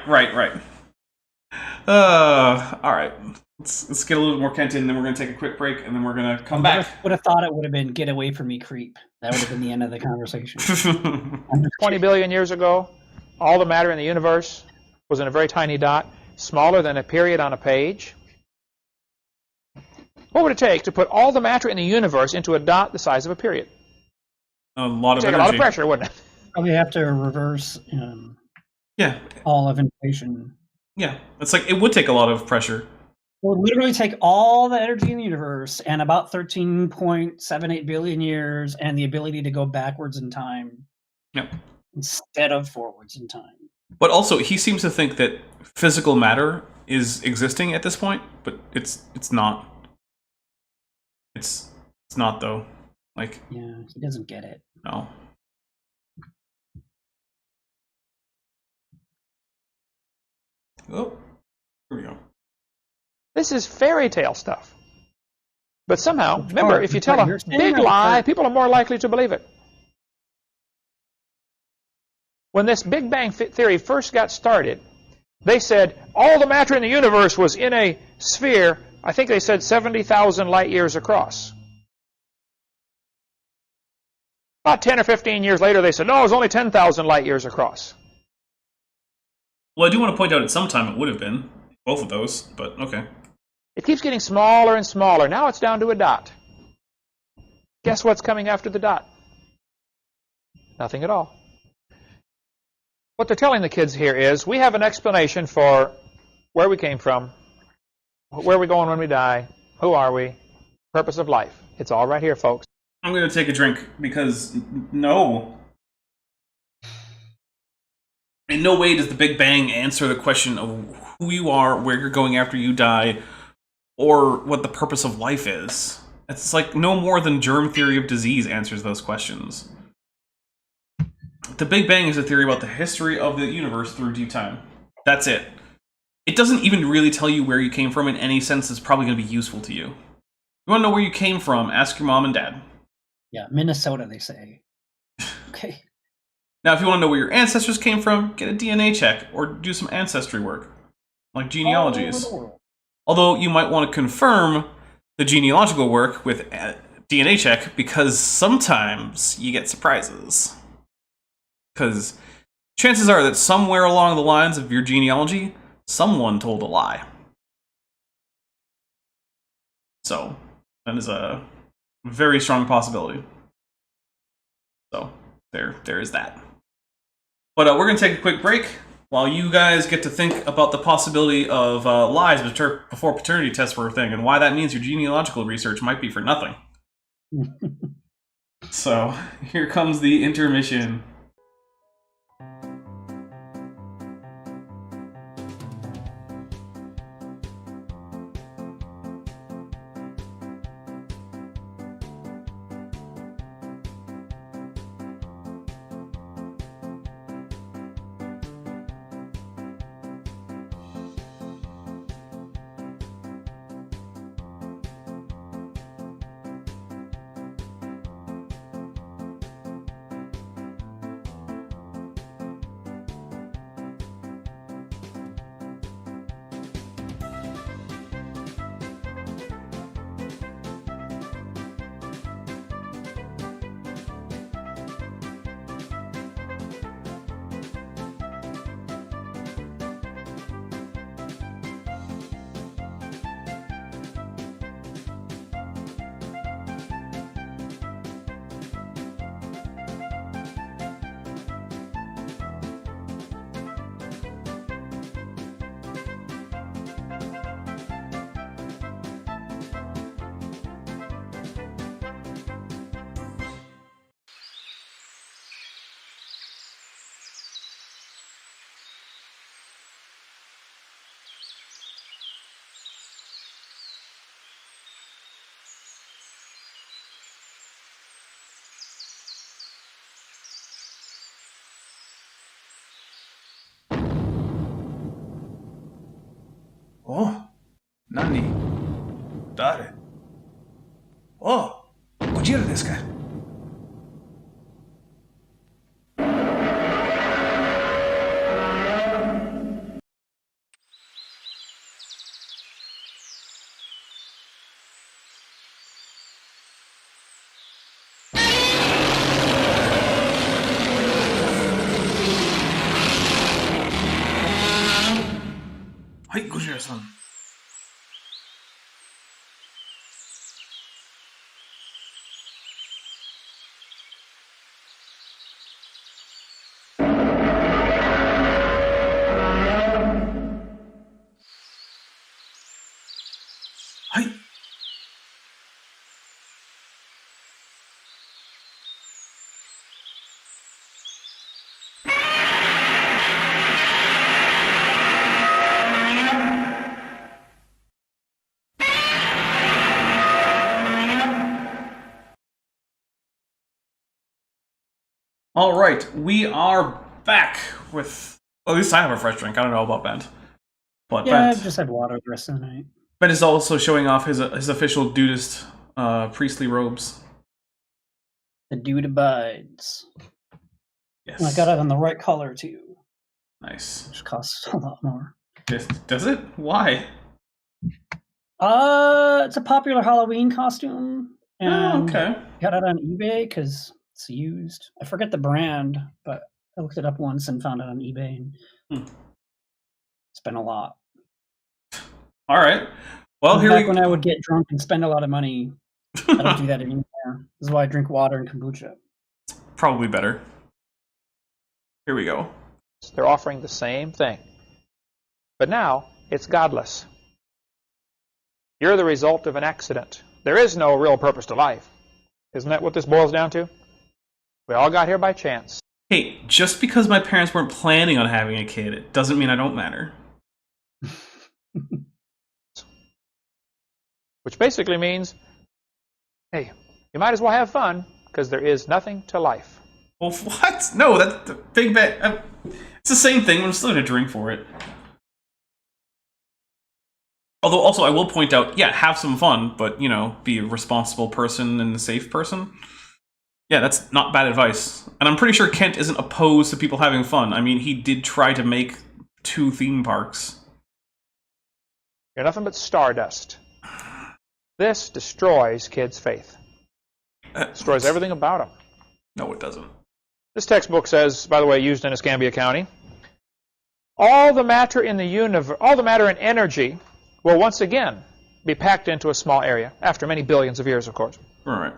All right. Let's get a little more Kent in, then we're going to take a quick break, and then we're going to come back. Would have thought it would have been "Get away from me, creep." That would have been the end of the conversation. 20 billion years ago, all the matter in the universe was in a very tiny dot, smaller than a period on a page. What would it take to put all the matter in the universe into a dot the size of a period? A lot of It'd take energy. a lot of pressure, wouldn't it? Probably have to reverse Yeah. all of inflation. Yeah. It's like, it would take a lot of pressure. It would literally take all the energy in the universe and about 13.78 billion years and the ability to go backwards in time. Yep. Instead of forwards in time. But also, he seems to think that physical matter is existing at this point, but it's not. It's not, though. Like, Yeah, he doesn't get it. no. Oh, here we go. This is fairy tale stuff. But somehow, remember, hard. if you It's tell hard. a You're saying big it's lie, hard. people are more likely to believe it. When this Big Bang theory first got started, they said all the matter in the universe was in a sphere, I think they said 70,000 light years across. About 10 or 15 years later, they said, no, it was only 10,000 light years across. Well, I do want to point out at some time it would have been both of those, but okay. It keeps getting smaller and smaller. Now it's down to a dot. Guess what's coming after the dot? Nothing at all. What they're telling the kids here is, we have an explanation for where we came from, where are we going when we die, who are we, purpose of life. It's all right here, folks. I'm going to take a drink because no. In no way does the Big Bang answer the question of who you are, where you're going after you die, or what the purpose of life is. It's like no more than germ theory of disease answers those questions. The Big Bang is a theory about the history of the universe through deep time. That's it. It doesn't even really tell you where you came from in any sense that's probably going to be useful to you. You want to know where you came from, ask your mom and dad. Yeah, Minnesota, they say. Okay. Now, if you want to know where your ancestors came from, get a DNA check or do some ancestry work, like genealogies. All over the world. Although you might want to confirm the genealogical work with a DNA check because sometimes you get surprises. Because chances are that somewhere along the lines of your genealogy, someone told a lie. So, that is a very strong possibility. So, there is that. But we're going to take a quick break while you guys get to think about the possibility of lies before paternity tests were a thing and why that means your genealogical research might be for nothing. So, here comes the intermission. Oh, Nani? Dare? Oh, Kojira desu ka? Hi, Kojira-san. Hi. All right, we are back with. Well, at least I have a fresh drink. I don't know about Bent, but Yeah, Bent, I've just had water the rest of the night. Bent is also showing off his official dudist priestly robes. The dude abides. Yes, And I got it in the right color too, nice. which costs a lot more. Does it? Why? It's a popular Halloween costume, and Okay. got it on eBay because it's used. I forget the brand, but I looked it up once and found it on eBay, and it's been a lot. All right. Well, here Back we. when I would get drunk and spend a lot of money, I don't do that anymore. This is why I drink water and kombucha. Probably better. Here we go. They're offering the same thing. But now, it's godless. You're the result of an accident. There is no real purpose to life. Isn't that what this boils down to? We all got here by chance. Hey, just because my parents weren't planning on having a kid, it doesn't mean I don't matter. Which basically means, hey, you might as well have fun, because there is nothing to life. Well, what? No, that's the big bet. It's the same thing, but I'm still gonna drink for it. Although, also, I will point out, yeah, have some fun, but, you know, be a responsible person and a safe person. Yeah, that's not bad advice. And I'm pretty sure Kent isn't opposed to people having fun. I mean, he did try to make 2 theme parks. You're nothing but stardust. This destroys kids' faith. Destroys everything about them. No, it doesn't. This textbook says, by the way, used in Escambia County, all the matter in the universe, all the matter and energy will once again be packed into a small area, after many billions of years, of course. All right.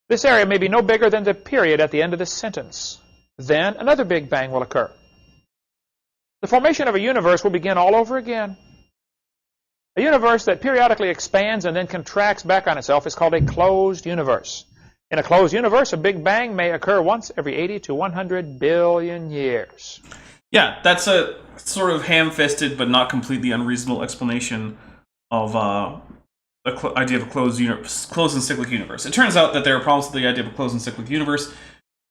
This area may be no bigger than the period at the end of this sentence. Then another Big Bang will occur. The formation of a universe will begin all over again. A universe that periodically expands and then contracts back on itself is called a closed universe. In a closed universe, a Big Bang may occur once every 80 to 100 billion years. Yeah, that's a sort of ham-fisted but not completely unreasonable explanation of the idea of a closed and cyclic universe. It turns out that there are problems with the idea of a closed and cyclic universe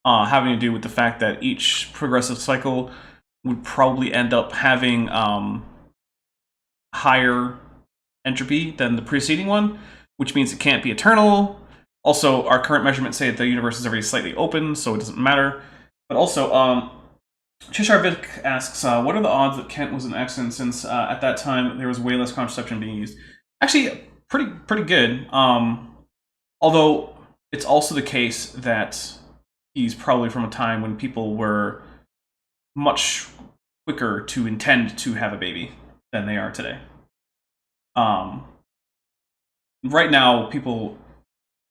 having to do with the fact that each progressive cycle would probably end up having higher entropy than the preceding one, which means it can't be eternal. Also, our current measurements say that the universe is already slightly open, so it doesn't matter. But also, Cheshire Vic asks, what are the odds that Kent was an accident since at that time there was way less contraception being used? Actually, pretty good. Although it's also the case that he's probably from a time when people were much quicker to intend to have a baby than they are today. Right now, people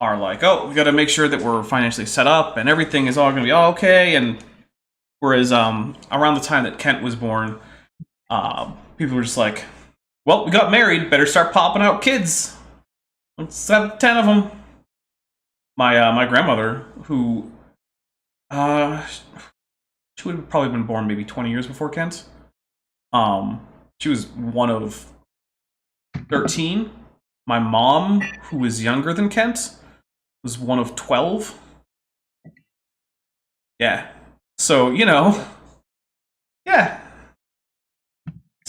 are like, oh, we got to make sure that we're financially set up and everything is all going to be all okay. And whereas around the time that Kent was born, people were just like, well, we got married, better start popping out kids. Let's have 10 of them. My grandmother, who she would have probably been born maybe 20 years before Kent. She was one of 13. My mom, who was younger than Kent, was one of 12. Yeah. So, you know, yeah.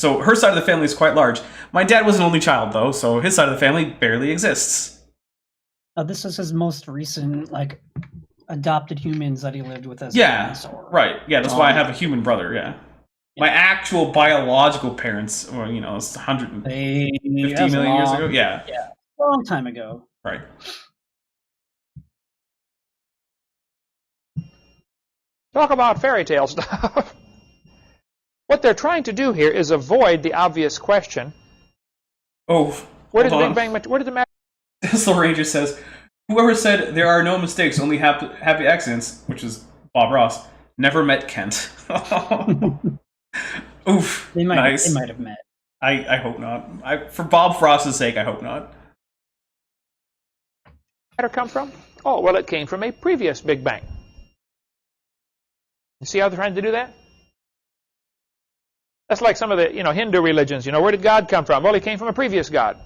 So her side of the family is quite large. My dad was an only child, though, so his side of the family barely exists. This is his most recent, like, adopted humans that he lived with as a Yeah, dinosaur. right. Yeah, that's why I have a human brother, yeah. My actual biological parents, well, you know, it's 150 million years ago. Yeah. Yeah, a long time ago. Right. Talk about fairy tale stuff. What they're trying to do here is avoid the obvious question. Oh, Where did the Big Bang? Where did the matter? Tesla Ranger says, whoever said there are no mistakes, only happy accidents, which is Bob Ross, never met Kent. Oof. Nice. They might have met. I hope not. For Bob Frost's sake, I hope not. Matter come from? Oh, well, it came from a previous Big Bang. You see how they're trying to do that? That's like some of the Hindu religions. Where did God come from? Well, he came from a previous God.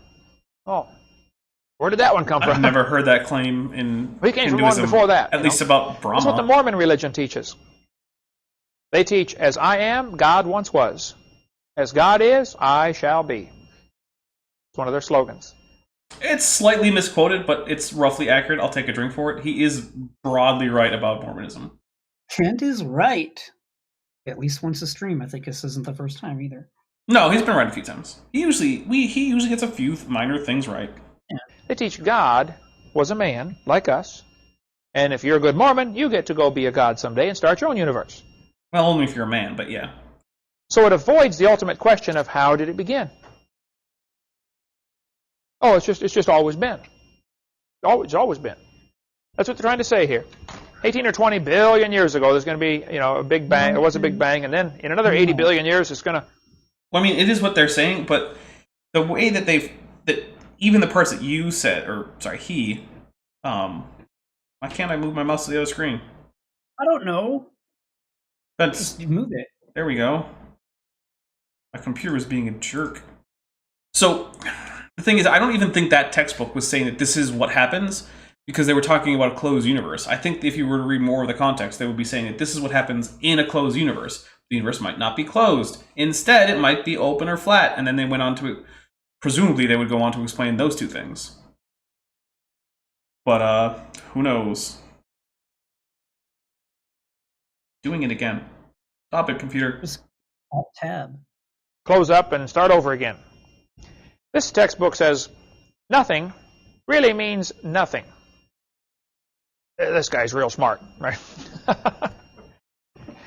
Oh, where did that one come from? I've never heard that claim in he came Hinduism, from one before that. At least about Brahma. That's what the Mormon religion teaches. They teach, as I am, God once was. As God is, I shall be. It's one of their slogans. It's slightly misquoted, but it's roughly accurate. I'll take a drink for it. He is broadly right about Mormonism. Kent is right. At least once a stream. I think this isn't the first time either. No, he's been right a few times. He usually gets a few minor things right. Yeah. They teach God was a man like us, and if you're a good Mormon, you get to go be a god someday and start your own universe. Well, only if you're a man, but yeah. So it avoids the ultimate question of how did it begin? Oh, it's just always been. It's always been. That's what they're trying to say here. 18 or 20 billion years ago, there's going to be, a Big Bang. There was a Big Bang, and then in another 80 billion years, it's going to. Well, I mean, it is what they're saying, but the way that that even the parts that you said, or sorry, why can't I move my mouse to the other screen? I don't know. Just move it. There we go. My computer was being a jerk. So the thing is, I don't even think that textbook was saying that this is what happens, because they were talking about a closed universe. I think if you were to read more of the context, they would be saying that this is what happens in a closed universe. The universe might not be closed. Instead, it might be open or flat. And then they went on to, presumably they would go on to explain those two things. But, who knows? Doing it again. Stop it, computer. Just Alt-Tab. Close up and start over again. This textbook says nothing really means nothing. This guy's real smart, right?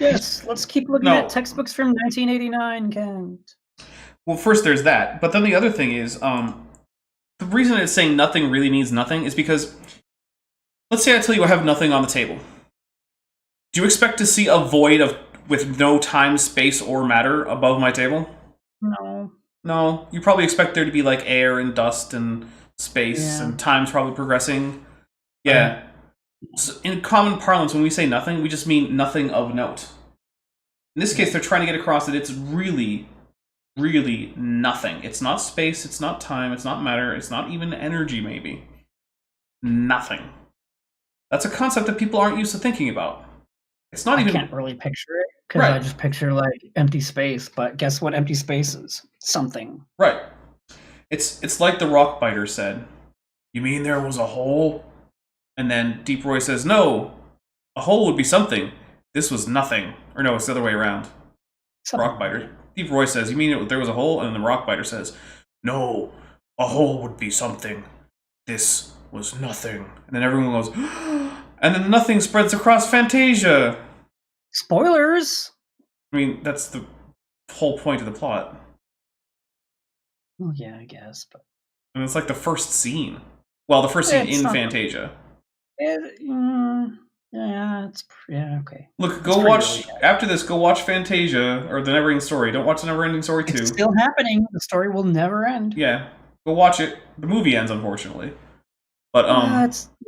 Yes, let's keep looking at textbooks from 1989, Kent. Well, first there's that, but then the other thing is, the reason it's saying nothing really means nothing is because, let's say I tell you I have nothing on the table. Do you expect to see a void with no time, space, or matter above my table? No. No, you probably expect there to be like air and dust and space, and time's probably progressing. Yeah. So in common parlance, when we say nothing, we just mean nothing of note. In this case, they're trying to get across that it's really, really nothing. It's not space, it's not time, it's not matter, it's not even energy, maybe. Nothing. That's a concept that people aren't used to thinking about. It's not even. I can't really picture it, because I just picture like empty space, but guess what empty space is? Something. Right. It's like the rock biter said. You mean there was a hole? And then Deep Roy says, no, a hole would be something. This was nothing. Or no, it's the other way around. Rock biter. Deep Roy says, you mean there was a hole? And then the rock biter says, no, a hole would be something. This was nothing. And then everyone goes, and then nothing spreads across Fantasia. Spoilers! I mean, that's the whole point of the plot. Well, yeah, I guess, but. And it's like the first scene. Well, the first scene in Fantasia. Okay. Look, go watch, after this, go watch Fantasia, or The Neverending Story. Don't watch The Neverending Story 2. It's still happening. The story will never end. Yeah. Go watch it. The movie ends, unfortunately. But,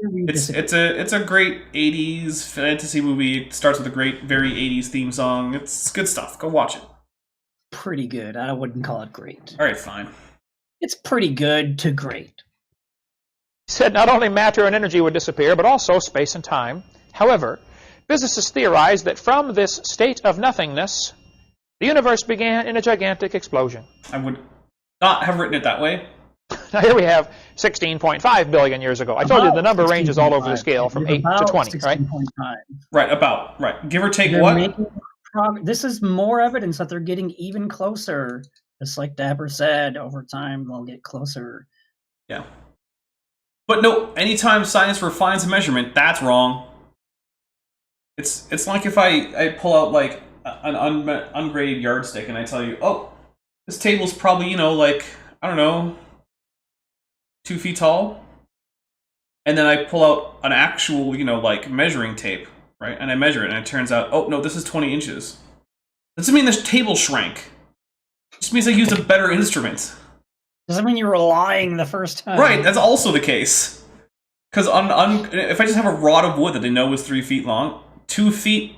it's a great 80s fantasy movie. It starts with a great, very 80s theme song. It's good stuff. Go watch it. Pretty good. I wouldn't call it great. Alright, fine. It's pretty good to great. He said not only matter and energy would disappear, but also space and time. However, physicists theorize that from this state of nothingness, The universe began in a gigantic explosion. I would not have written it that way. Now here we have 16.5 billion years ago. I told you the number ranges all over the scale from 8 to 20, right? 16.5. Right. Give or take They're what? making this is more evidence that they're getting even closer. Just like Dapper said, over time they'll get closer. Yeah. But no, anytime science refines a measurement, that's wrong. It's like if I pull out like an ungraded yardstick and I tell you, oh, this table's probably, like, I don't know, 2 feet tall. And then I pull out an actual, like measuring tape, right? And I measure it and it turns out, oh, no, this is 20 inches. Doesn't mean this table shrank. It just means I used a better instrument. Doesn't mean you were lying the first time. Right, that's also the case. Because if I just have a rod of wood that I know is 3 feet long, 2 feet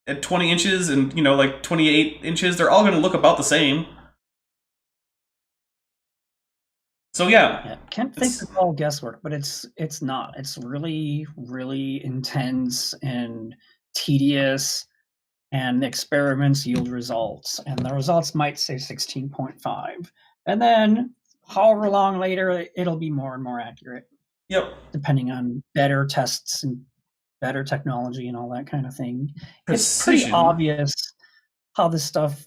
at 20 inches and, like 28 inches, they're all going to look about the same. So yeah. Kent thinks it's all guesswork, but it's not. It's really, really intense and tedious, and the experiments yield results. And the results might say 16.5. And then, however long later, it'll be more and more accurate. Yep. Depending on better tests and better technology and all that kind of thing. Precision. It's pretty obvious how this stuff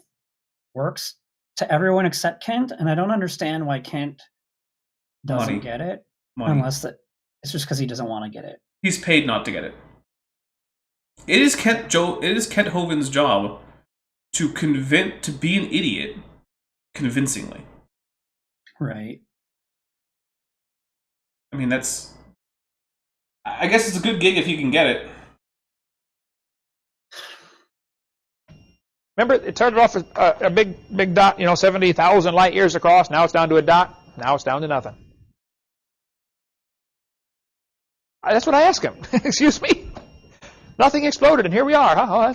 works to everyone except Kent, and I don't understand why Kent doesn't get it, unless it's just because he doesn't want to get it. He's paid not to get it. It is Kent Hovind's job to be an idiot convincingly. Right. I mean, I guess it's a good gig if you can get it. Remember, it started off as a big dot, 70,000 light years across. Now it's down to a dot. Now it's down to nothing. That's what I asked him. Excuse me. Nothing exploded, and here we are. Huh?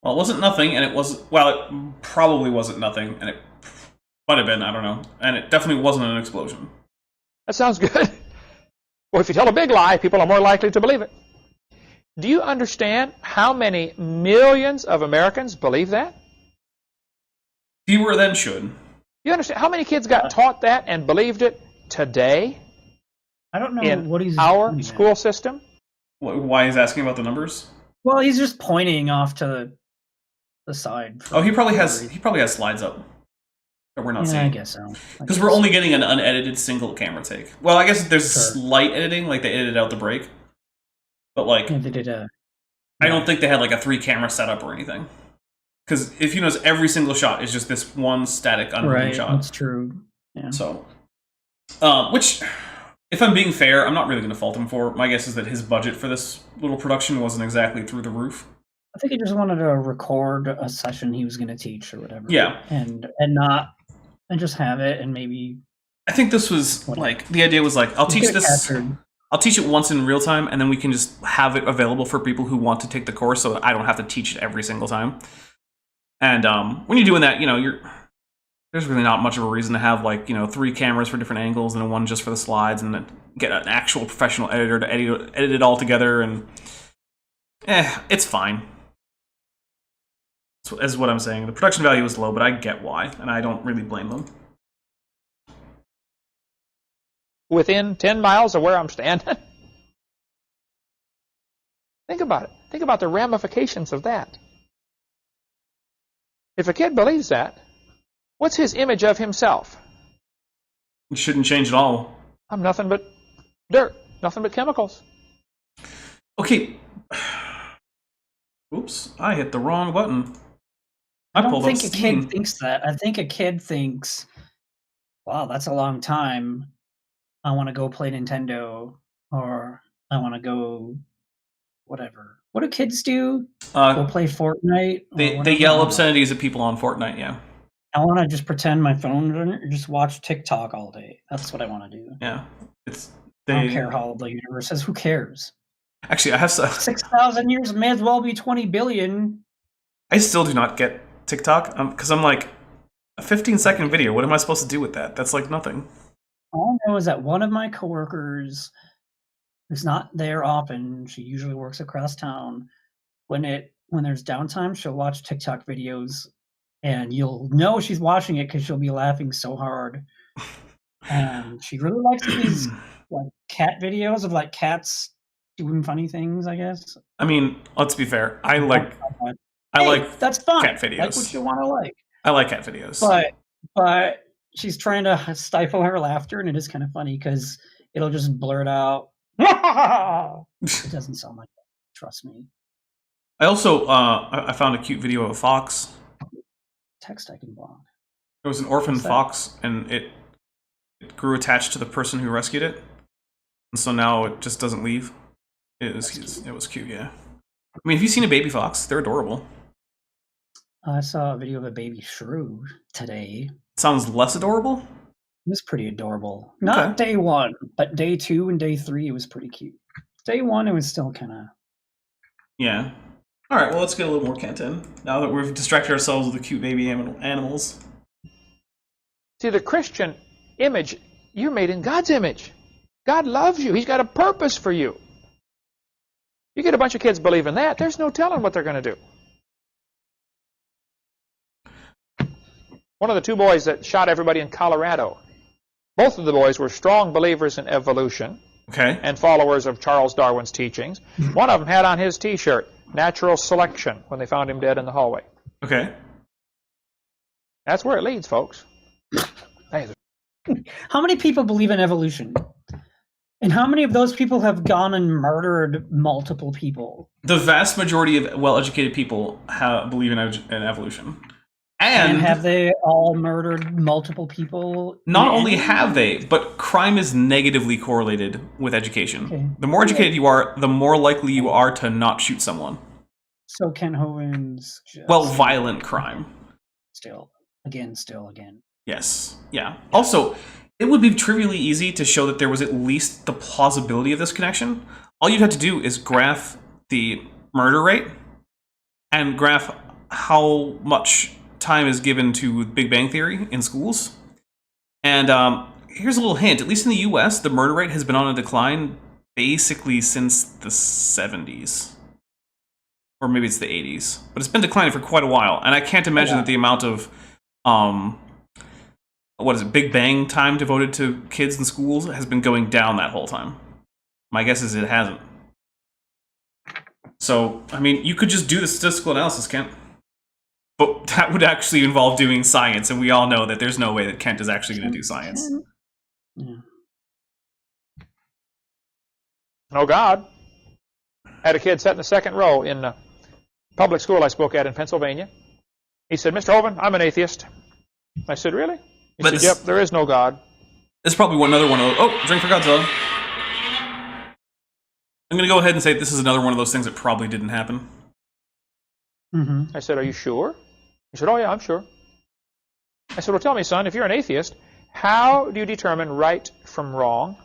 Well, it wasn't nothing, and it probably wasn't nothing, and it might have been, I don't know. And it definitely wasn't an explosion. That sounds good. Well, if you tell a big lie, people are more likely to believe it. Do you understand how many millions of Americans believe that? Fewer than should. You understand how many kids got taught that and believed it today? I don't know in what he's our doing school system. Why he's asking about the numbers? Well, he's just pointing off to the side. Oh, he probably has slides up that we're not seeing. I guess so. Because we're only getting an unedited single camera take. Well, I guess there's slight editing, like they edited out the break. But like, they did I don't think they had like a 3-camera setup or anything. Because if you notice, every single shot is just this one static unmoving shot. That's true. Yeah. So, which, if I'm being fair, I'm not really going to fault him for. My guess is that his budget for this little production wasn't exactly through the roof. I think he just wanted to record a session he was going to teach or whatever. Yeah. And just have it, and maybe. I think this was like the idea was like, I'll teach this. I'll teach it once in real time, and then we can just have it available for people who want to take the course, so that I don't have to teach it every single time. And when you're doing that, there's really not much of a reason to have 3 cameras for different angles and then one just for the slides, and then get an actual professional editor to edit it all together. And it's fine. That's what I'm saying. The production value is low, but I get why, and I don't really blame them. Within 10 miles of where I'm standing. Think about it. Think about the ramifications of that. If a kid believes that, what's his image of himself? It shouldn't change at all. I'm nothing but dirt, nothing but chemicals. Okay. Oops, I hit the wrong button. I don't think a kid thinks that. I think a kid thinks, wow, that's a long time. I want to go play Nintendo, or I want to go whatever. What do kids do? Go play Fortnite? They yell obscenities at people on Fortnite, yeah. I want to just pretend my phone or just watch TikTok all day. That's what I want to do. Yeah. I don't care how old the universe is. Who cares? Actually, I have 6,000 years may as well be 20 billion. I still do not get TikTok because I'm like, a 15-second video. What am I supposed to do with that? That's like nothing. All I know is that one of my coworkers, who's not there often, she usually works across town. When there's downtime, she'll watch TikTok videos and you'll know she's watching it because she'll be laughing so hard. And she really likes these like cat videos of like cats doing funny things, I guess. I mean, let's be fair. I Hey, like that's fine. cat videos. Like what you want to like. I like cat videos. But she's trying to stifle her laughter, and it is kind of funny because it'll just blurt out. It doesn't sound like that. Trust me. I also I found a cute video of a fox. Text I can block. There was an orphan fox, and it grew attached to the person who rescued it, and so now it just doesn't leave. It was cute, yeah. I mean, have you seen a baby fox? They're adorable. I saw a video of a baby shrew today. Sounds less adorable? It was pretty adorable. Not day 1, but day 2 and day 3, it was pretty cute. Day 1, it was still kind of... Yeah. All right, well, let's get a little more Kent in, now that we've distracted ourselves with the cute baby animals. See, the Christian image, you're made in God's image. God loves you. He's got a purpose for you. You get a bunch of kids believing that, there's no telling what they're going to do. One of the 2 boys that shot everybody in Colorado, both of the boys were strong believers in evolution and followers of Charles Darwin's teachings. One of them had on his T-shirt, natural selection, when they found him dead in the hallway. Okay. That's where it leads, folks. How many people believe in evolution? And how many of those people have gone and murdered multiple people? The vast majority of well-educated people believe in evolution. And have they all murdered multiple people? Not only have they, but crime is negatively correlated with education. Okay. The more educated you are, the more likely you are to not shoot someone. So Kent Hovind's just... Well, violent crime. Still again. Yes. Yeah. Also, it would be trivially easy to show that there was at least the plausibility of this connection. All you'd have to do is graph the murder rate and graph how much time is given to Big Bang Theory in schools. And here's a little hint. At least in the US, the murder rate has been on a decline basically since the 70s. Or maybe it's the 80s. But it's been declining for quite a while. And I can't imagine that the amount of, Big Bang time devoted to kids in schools has been going down that whole time. My guess is it hasn't. So, I mean, you could just do the statistical analysis, Kent. But that would actually involve doing science, and we all know that there's no way that Kent is actually going to do science. Yeah. No God. I had a kid sat in the second row in a public school I spoke at in Pennsylvania. He said, Mr. Hovind, I'm an atheist. I said, really? He said, yep, there is no God. This is probably another one of those. Oh, drink for Godzilla. I'm going to go ahead and say this is another one of those things that probably didn't happen. Mm-hmm. I said, are you sure? He said, oh yeah, I'm sure. I said, well, tell me, son, if you're an atheist, how do you determine right from wrong?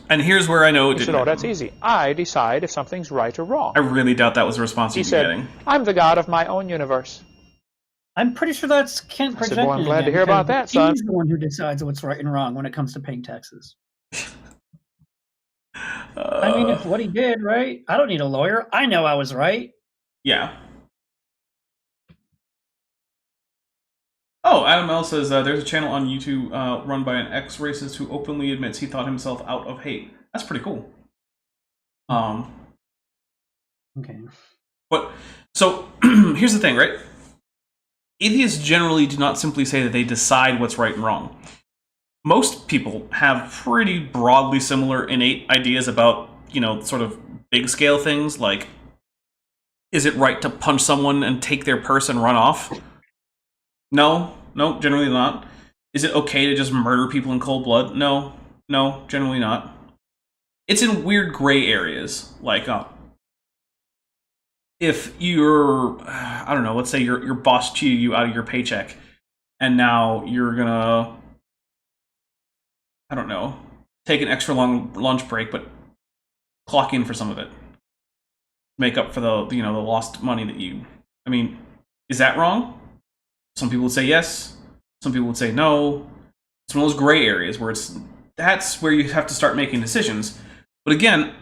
And here's where I know it didn't He said, oh, happen. that's easy. I decide if something's right or wrong. I really doubt that was the response He you'd be said, getting. I'm the God of my own universe. I'm pretty sure that's Kent projecting. I said, well, I'm glad to hear about that, son. He's the one who decides what's right and wrong when it comes to paying taxes. I mean, it's what he did, right? I don't need a lawyer. I know I was right. Yeah. Oh, Adam L. says there's a channel on YouTube run by an ex-racist who openly admits he thought himself out of hate. That's pretty cool. Okay. But so here's the thing, right? Atheists generally do not simply say that they decide what's right and wrong. Most people have pretty broadly similar innate ideas about, sort of big scale things like, is it right to punch someone and take their purse and run off? No, generally not. Is it okay to just murder people in cold blood? No, generally not. It's in weird gray areas, like if you're, I don't know, let's say your boss cheated you out of your paycheck, and now you're gonna, I don't know, take an extra long lunch break, but clock in for some of it, make up for the the lost money that you. I mean, is that wrong? Some people would say yes. Some people would say no. It's one of those gray areas where that's where you have to start making decisions. But again,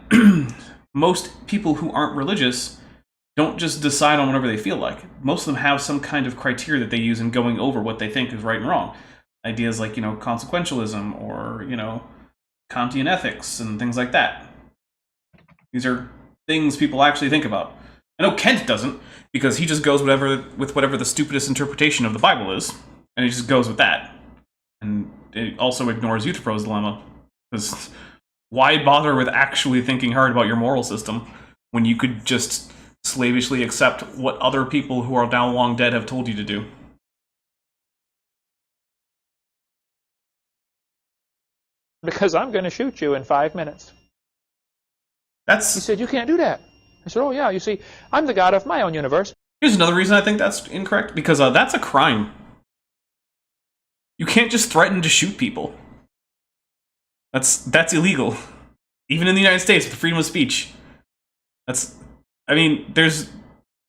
most people who aren't religious don't just decide on whatever they feel like. Most of them have some kind of criteria that they use in going over what they think is right and wrong. Ideas like, consequentialism or, Kantian ethics and things like that. These are things people actually think about. I know Kent doesn't, because he just goes with whatever the stupidest interpretation of the Bible is, and he just goes with that. And it also ignores Eutropo's dilemma, because why bother with actually thinking hard about your moral system when you could just slavishly accept what other people who are now long dead have told you to do? Because I'm going to shoot you in 5 minutes. He said, you can't do that. I said, oh yeah, you see, I'm the god of my own universe. Here's another reason I think that's incorrect, because that's a crime. You can't just threaten to shoot people. That's illegal. Even in the United States, with freedom of speech. There's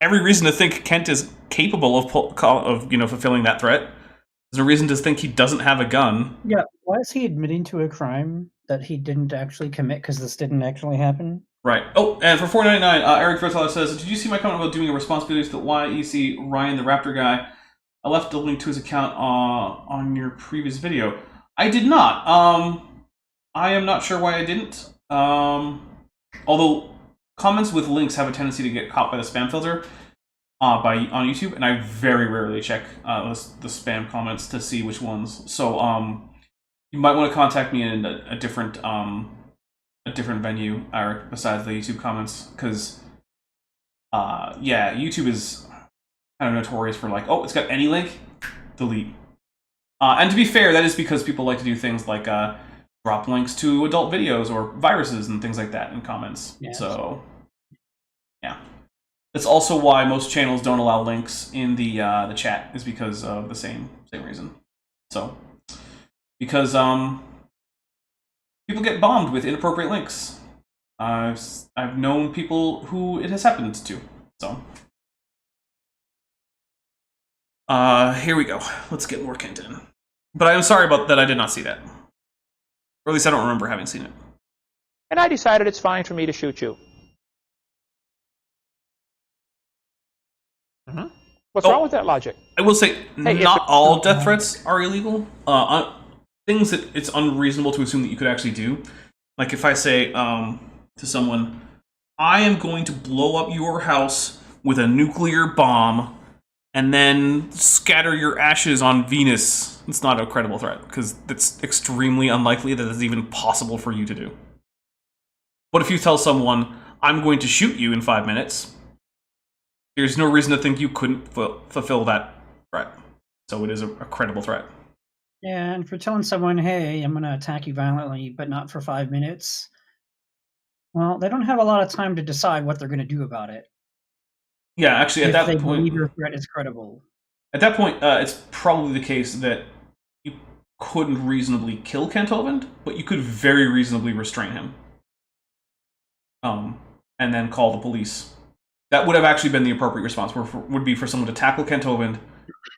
every reason to think Kent is capable of fulfilling that threat. There's a reason to think he doesn't have a gun. Yeah, why is he admitting to a crime that he didn't actually commit because this didn't actually happen? Right. Oh, and for $4.99, Eric Vertala says, did you see my comment about doing a responsibilities to YEC Ryan the Raptor guy? I left a link to his account on your previous video. I did not. I am not sure why I didn't. Although comments with links have a tendency to get caught by the spam filter on YouTube, and I very rarely check the spam comments to see which ones. So you might want to contact me in a different venue, Eric, besides the YouTube comments, because YouTube is kind of notorious for like, oh, it's got any link, delete. And to be fair, that is because people like to do things like drop links to adult videos or viruses and things like that in comments. Yes. So, yeah. That's also why most channels don't allow links in the chat, is because of the same reason. So, because people get bombed with inappropriate links. I've known people who it has happened to. So, here we go. Let's get more Kent in. But I'm sorry about that. I did not see that. Or at least I don't remember having seen it. And I decided it's fine for me to shoot you. What's wrong with that logic? I will say, not all death threats are illegal. Things that it's unreasonable to assume that you could actually do. Like if I say to someone, I am going to blow up your house with a nuclear bomb and then scatter your ashes on Venus. It's not a credible threat, because it's extremely unlikely that it's even possible for you to do. But if you tell someone, I'm going to shoot you in 5 minutes, there's no reason to think you couldn't fulfill that threat. So it is a credible threat. Yeah, and for telling someone, hey, I'm going to attack you violently, but not for 5 minutes, well, they don't have a lot of time to decide what they're going to do about it. Yeah, actually, at that point, believe your threat is credible. At that point, it's probably the case that you couldn't reasonably kill Kent Hovind, but you could very reasonably restrain him. And then call the police. That would have actually been the appropriate response, would be for someone to tackle Kent Hovind,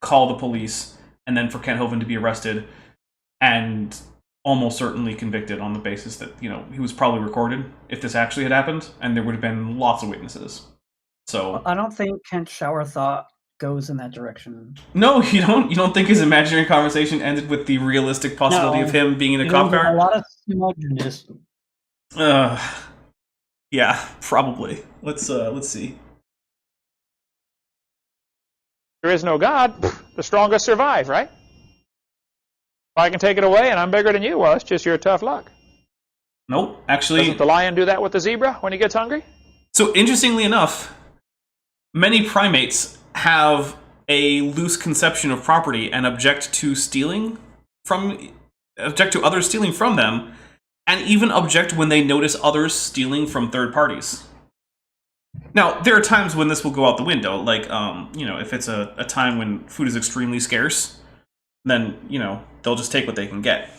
call the police, and then for Kent Hovind to be arrested and almost certainly convicted on the basis that, he was probably recorded if this actually had happened, and there would have been lots of witnesses. So I don't think Kent's shower thought goes in that direction. No, you don't. You don't think his imaginary conversation ended with the realistic possibility of him being in a cop car? A lot of smugness. Yeah, probably. Let's see. There is no God. The strongest survive, right? If I can take it away and I'm bigger than you, well, it's just your tough luck. Nope, actually. Doesn't the lion do that with the zebra when he gets hungry? So, interestingly enough, many primates have a loose conception of property and object to others stealing from them, and even object when they notice others stealing from third parties. Now, there are times when this will go out the window, like, if it's a time when food is extremely scarce, then, they'll just take what they can get.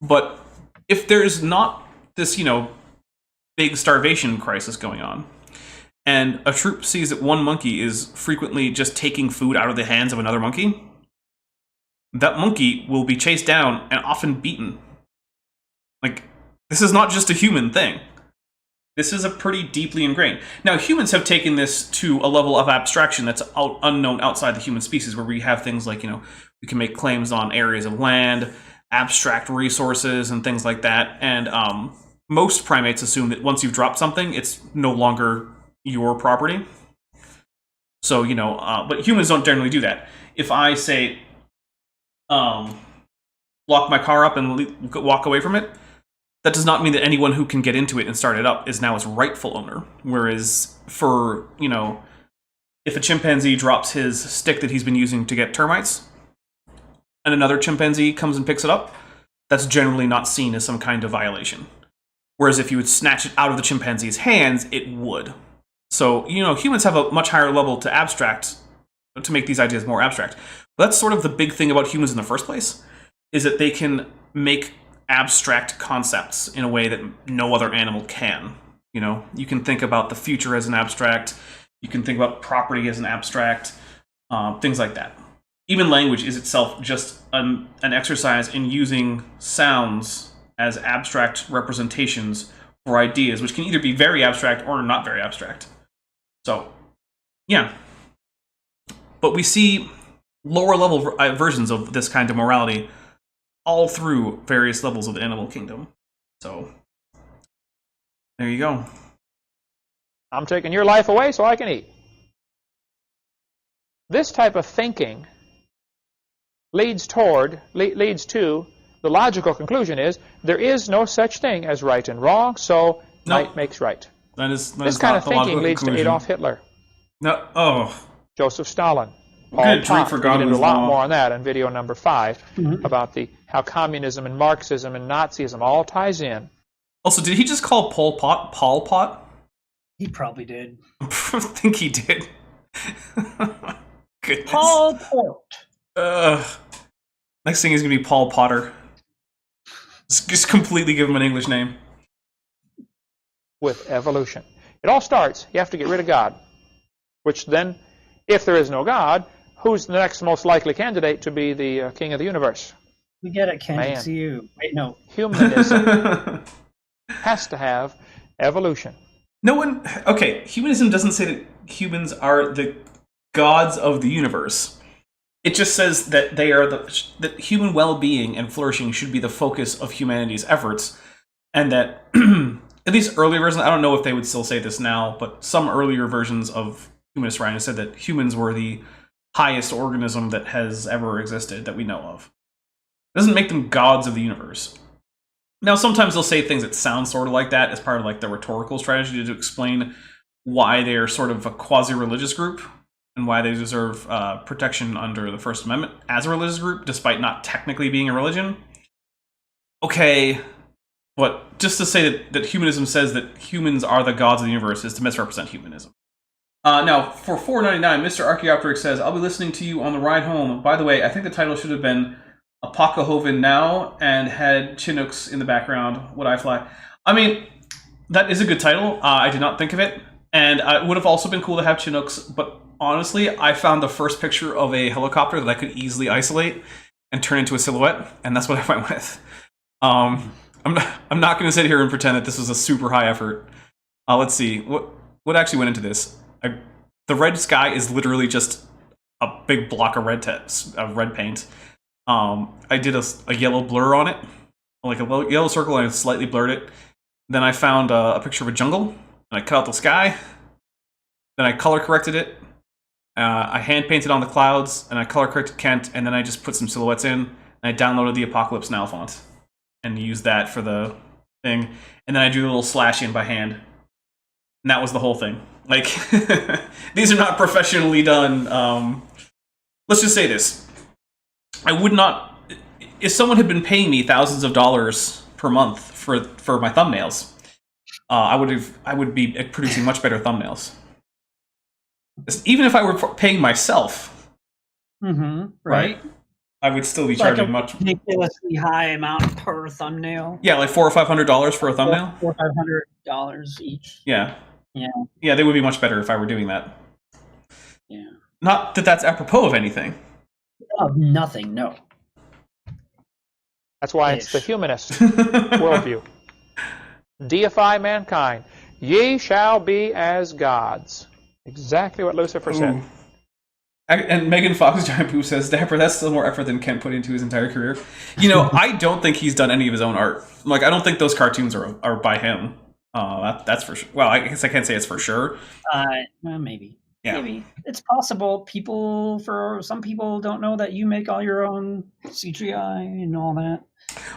But if there's not this, big starvation crisis going on, and a troop sees that one monkey is frequently just taking food out of the hands of another monkey, that monkey will be chased down and often beaten. Like, this is not just a human thing. This is a pretty deeply ingrained. Now, humans have taken this to a level of abstraction that's unknown outside the human species, where we have things like, we can make claims on areas of land, abstract resources, and things like that. And most primates assume that once you've dropped something, it's no longer your property. So, but humans don't generally do that. If I say, lock my car up and walk away from it, that does not mean that anyone who can get into it and start it up is now its rightful owner. Whereas for, if a chimpanzee drops his stick that he's been using to get termites, and another chimpanzee comes and picks it up, that's generally not seen as some kind of violation. Whereas if you would snatch it out of the chimpanzee's hands, it would. So, humans have a much higher level to abstract, to make these ideas more abstract. But that's sort of the big thing about humans in the first place, is that they can make abstract concepts in a way that no other animal can. You can think about the future as an abstract. You can think about property as an abstract. Things like that. Even language is itself just an exercise in using sounds as abstract representations for ideas, which can either be very abstract or not very abstract. So, yeah. But we see lower level versions of this kind of morality all through various levels of the animal kingdom. So, there you go. I'm taking your life away so I can eat. This type of thinking leads to the logical conclusion is there is no such thing as right and wrong, so might makes right. This kind of thinking leads to Adolf Hitler. No, oh. Joseph Stalin. Good drink for God. We did a lot more on that in video number 5 about how communism and Marxism and Nazism all ties in. Also, did he just call Pol Pot Paul Pot? He probably did. I think he did. Goodness. Paul Port. Next thing is going to be Paul Potter. Just completely give him an English name. With evolution. It all starts, you have to get rid of God. Which then, if there is no God, who's the next most likely candidate to be the king of the universe? We get it, Kent. It's you. Wait, no. Humanism has to have evolution. Humanism doesn't say that humans are the gods of the universe. It just says that they are that human well-being and flourishing should be the focus of humanity's efforts, and that at least earlier versions, I don't know if they would still say this now, but some earlier versions of humanist writing said that humans were the highest organism that has ever existed that we know of. It doesn't make them gods of the universe. Now, sometimes they'll say things that sound sort of like that as part of like the rhetorical strategy to explain why they're sort of a quasi-religious group and why they deserve protection under the First Amendment as a religious group, despite not technically being a religion. Okay, but just to say that humanism says that humans are the gods of the universe is to misrepresent humanism. Now, for $4.99, Mr. Archaeopteryx says, I'll be listening to you on the ride home. By the way, I think the title should have been Hovind Now and had Chinooks in the background. Would I fly? I mean, that is a good title. I did not think of it. And it would have also been cool to have Chinooks, but honestly, I found the first picture of a helicopter that I could easily isolate and turn into a silhouette, and that's what I went with. I'm not going to sit here and pretend that this was a super high effort. Let's see. What actually went into this? The red sky is literally just a big block of red paint. I did a yellow blur on it, like a yellow circle, and I slightly blurred it. Then I found a picture of a jungle, and I cut out the sky. Then I color corrected it. I hand painted on the clouds, and I color corrected Kent, and then I just put some silhouettes in, and I downloaded the Apocalypse Now font, and used that for the thing. And then I drew a little slash in by hand. And that was the whole thing. Like, these are not professionally done. Let's just say this. I would not, if someone had been paying me thousands of dollars per month for my thumbnails, I would be producing much better thumbnails. Even if I were paying myself, right? I would still be charging much ridiculously high amount per thumbnail. Yeah, like $400 or $500 for a thumbnail. $400 or $500 each. Yeah. Yeah, they would be much better if I were doing that. Yeah. Not that that's apropos of anything. Of nothing, no. That's why it's the humanist worldview. Deify mankind. Ye shall be as gods. Exactly what Lucifer said. Ooh. And Megan Fox Giant Poo says, Dapper, that's still more effort than Kent put into his entire career. You know, I don't think he's done any of his own art. Like, I don't think those cartoons are by him. That's for sure. Well, I guess I can't say it's for sure. Well, maybe. Yeah. Maybe. It's possible. Some people don't know that you make all your own CGI and all that.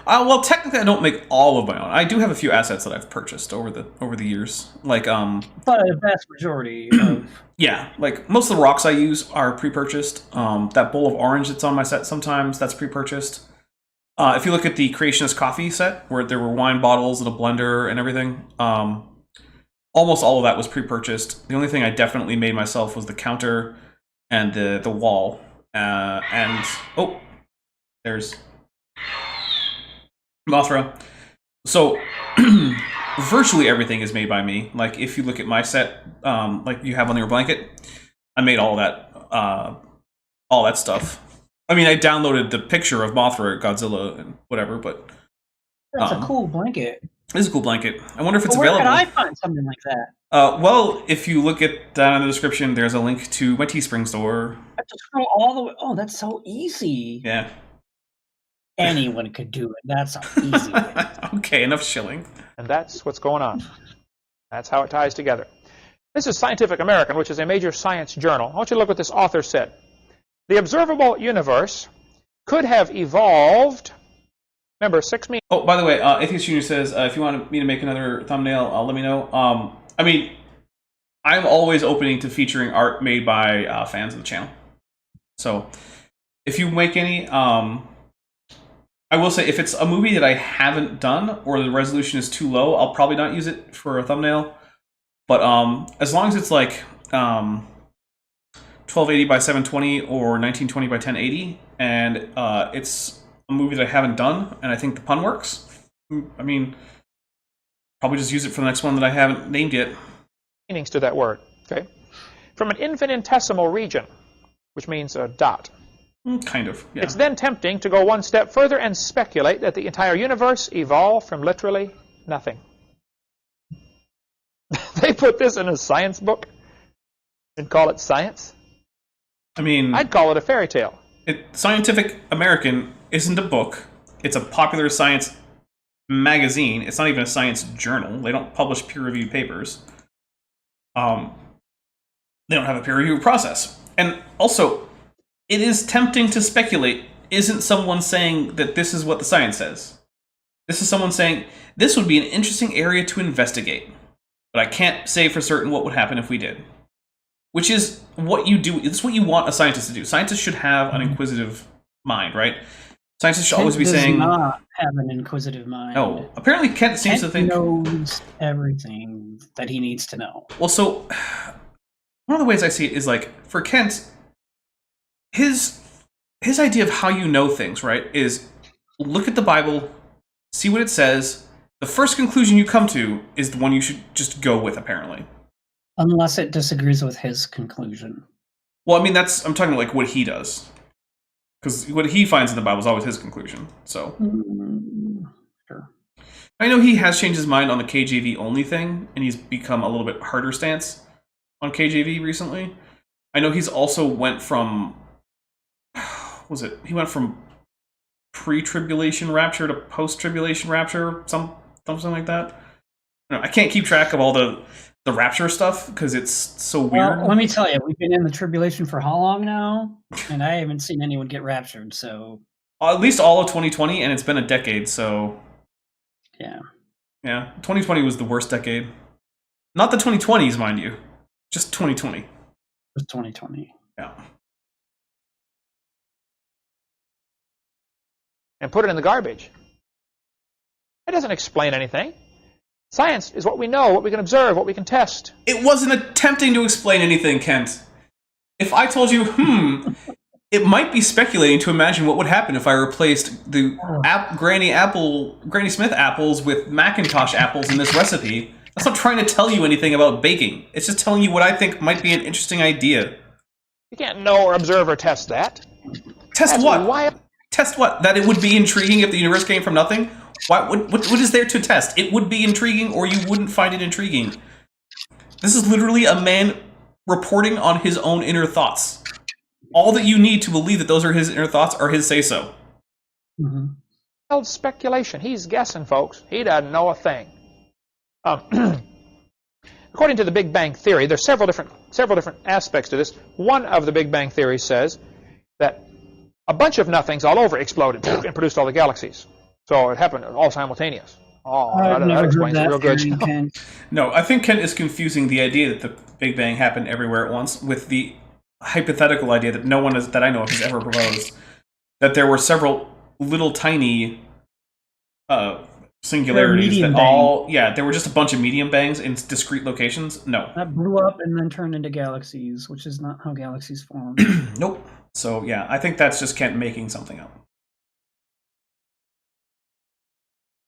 Well, technically, I don't make all of my own. I do have a few assets that I've purchased over the years. Like, But a vast majority of... Yeah, like, most of the rocks I use are pre-purchased. That bowl of orange that's on my set sometimes, that's pre-purchased. If you look at the Creationist coffee set, where there were wine bottles and a blender and everything, almost all of that was pre-purchased. The only thing I definitely made myself was the counter and the wall. Oh, there's Mothra. So, virtually everything is made by me. Like, if you look at my set, like you have on your blanket, I made all that stuff. I mean, I downloaded the picture of Mothra, Godzilla, and whatever, but... That's a cool blanket. It is a cool blanket. I wonder if it's where available. Where can I find something like that? Well, if you look at down in the description, there's a link to my Teespring store. I have to scroll all the way... Oh, that's so easy. Yeah. Anyone could do it. That's easy. Okay, enough shilling. And that's what's going on. That's how it ties together. This is Scientific American, which is a major science journal. I want you to look what this author said. The observable universe could have evolved. Remember, 6 means... Oh, by the way, Atheist Junior says, if you want me to make another thumbnail, let me know. I mean, I'm always opening to featuring art made by fans of the channel. So, if you make any... I will say, if it's a movie that I haven't done, or the resolution is too low, I'll probably not use it for a thumbnail. But as long as it's like 1280 by 720 or 1920 by 1080, and it's a movie that I haven't done, and I think the pun works, I mean, probably just use it for the next one that I haven't named yet. Meanings to that word, okay? From an infinitesimal region, which means a dot. Kind of, yeah. It's then tempting to go one step further and speculate that the entire universe evolved from literally nothing. They put this in a science book and call it science? I mean... I'd call it a fairy tale. Scientific American isn't a book. It's a popular science magazine. It's not even a science journal. They don't publish peer-reviewed papers. They don't have a peer-review process. And also... It is tempting to speculate. Isn't someone saying that this is what the science says? This is someone saying, this would be an interesting area to investigate, but I can't say for certain what would happen if we did. Which is what you do. It's what you want a scientist to do. Scientists should have an inquisitive mind, right? Scientists should always be saying... Kent does not have an inquisitive mind. No. Apparently Kent seems to think... knows everything that he needs to know. Well, so... One of the ways I see it is, like, for Kent... His idea of how you know things, right, is look at the Bible, see what it says. The first conclusion you come to is the one you should just go with, apparently. Unless it disagrees with his conclusion. Well, I mean, I'm talking like what he does. Because what he finds in the Bible is always his conclusion, so. Sure. I know he has changed his mind on the KJV only thing, and he's become a little bit harder stance on KJV recently. I know he's also went from... He went from pre-tribulation rapture to post-tribulation rapture, something like that. I can't keep track of all the rapture stuff because it's so weird. Well, let me tell you, we've been in the tribulation for how long now? And I haven't seen anyone get raptured, so... At least all of 2020, and it's been a decade, so... Yeah. Yeah, 2020 was the worst decade. Not the 2020s, mind you. Just 2020. Just 2020. Yeah. And put it in the garbage. It doesn't explain anything. Science is what we know, what we can observe, what we can test. It wasn't attempting to explain anything, Kent. If I told you, it might be speculating to imagine what would happen if I replaced the Granny Smith apples with Macintosh apples in this recipe. That's not trying to tell you anything about baking. It's just telling you what I think might be an interesting idea. You can't know or observe or test that. Test what? Test what? That it would be intriguing if the universe came from nothing? What is there to test? It would be intriguing or you wouldn't find it intriguing. This is literally a man reporting on his own inner thoughts. All that you need to believe that those are his inner thoughts are his say-so. Wild speculation. He's guessing, folks. He doesn't know a thing. According to the Big Bang Theory, there's several different aspects to this. One of the Big Bang Theory says that a bunch of nothings all over exploded and produced all the galaxies. So it happened all simultaneous. Oh, that explains it real good. No, I think Kent is confusing the idea that the Big Bang happened everywhere at once with the hypothetical idea that no one that I know of has ever proposed, that there were several little tiny singularities that all, there were just a bunch of medium bangs in discrete locations. No. That blew up and then turned into galaxies, which is not how galaxies form. Nope. So, yeah, I think that's just Kent making something up.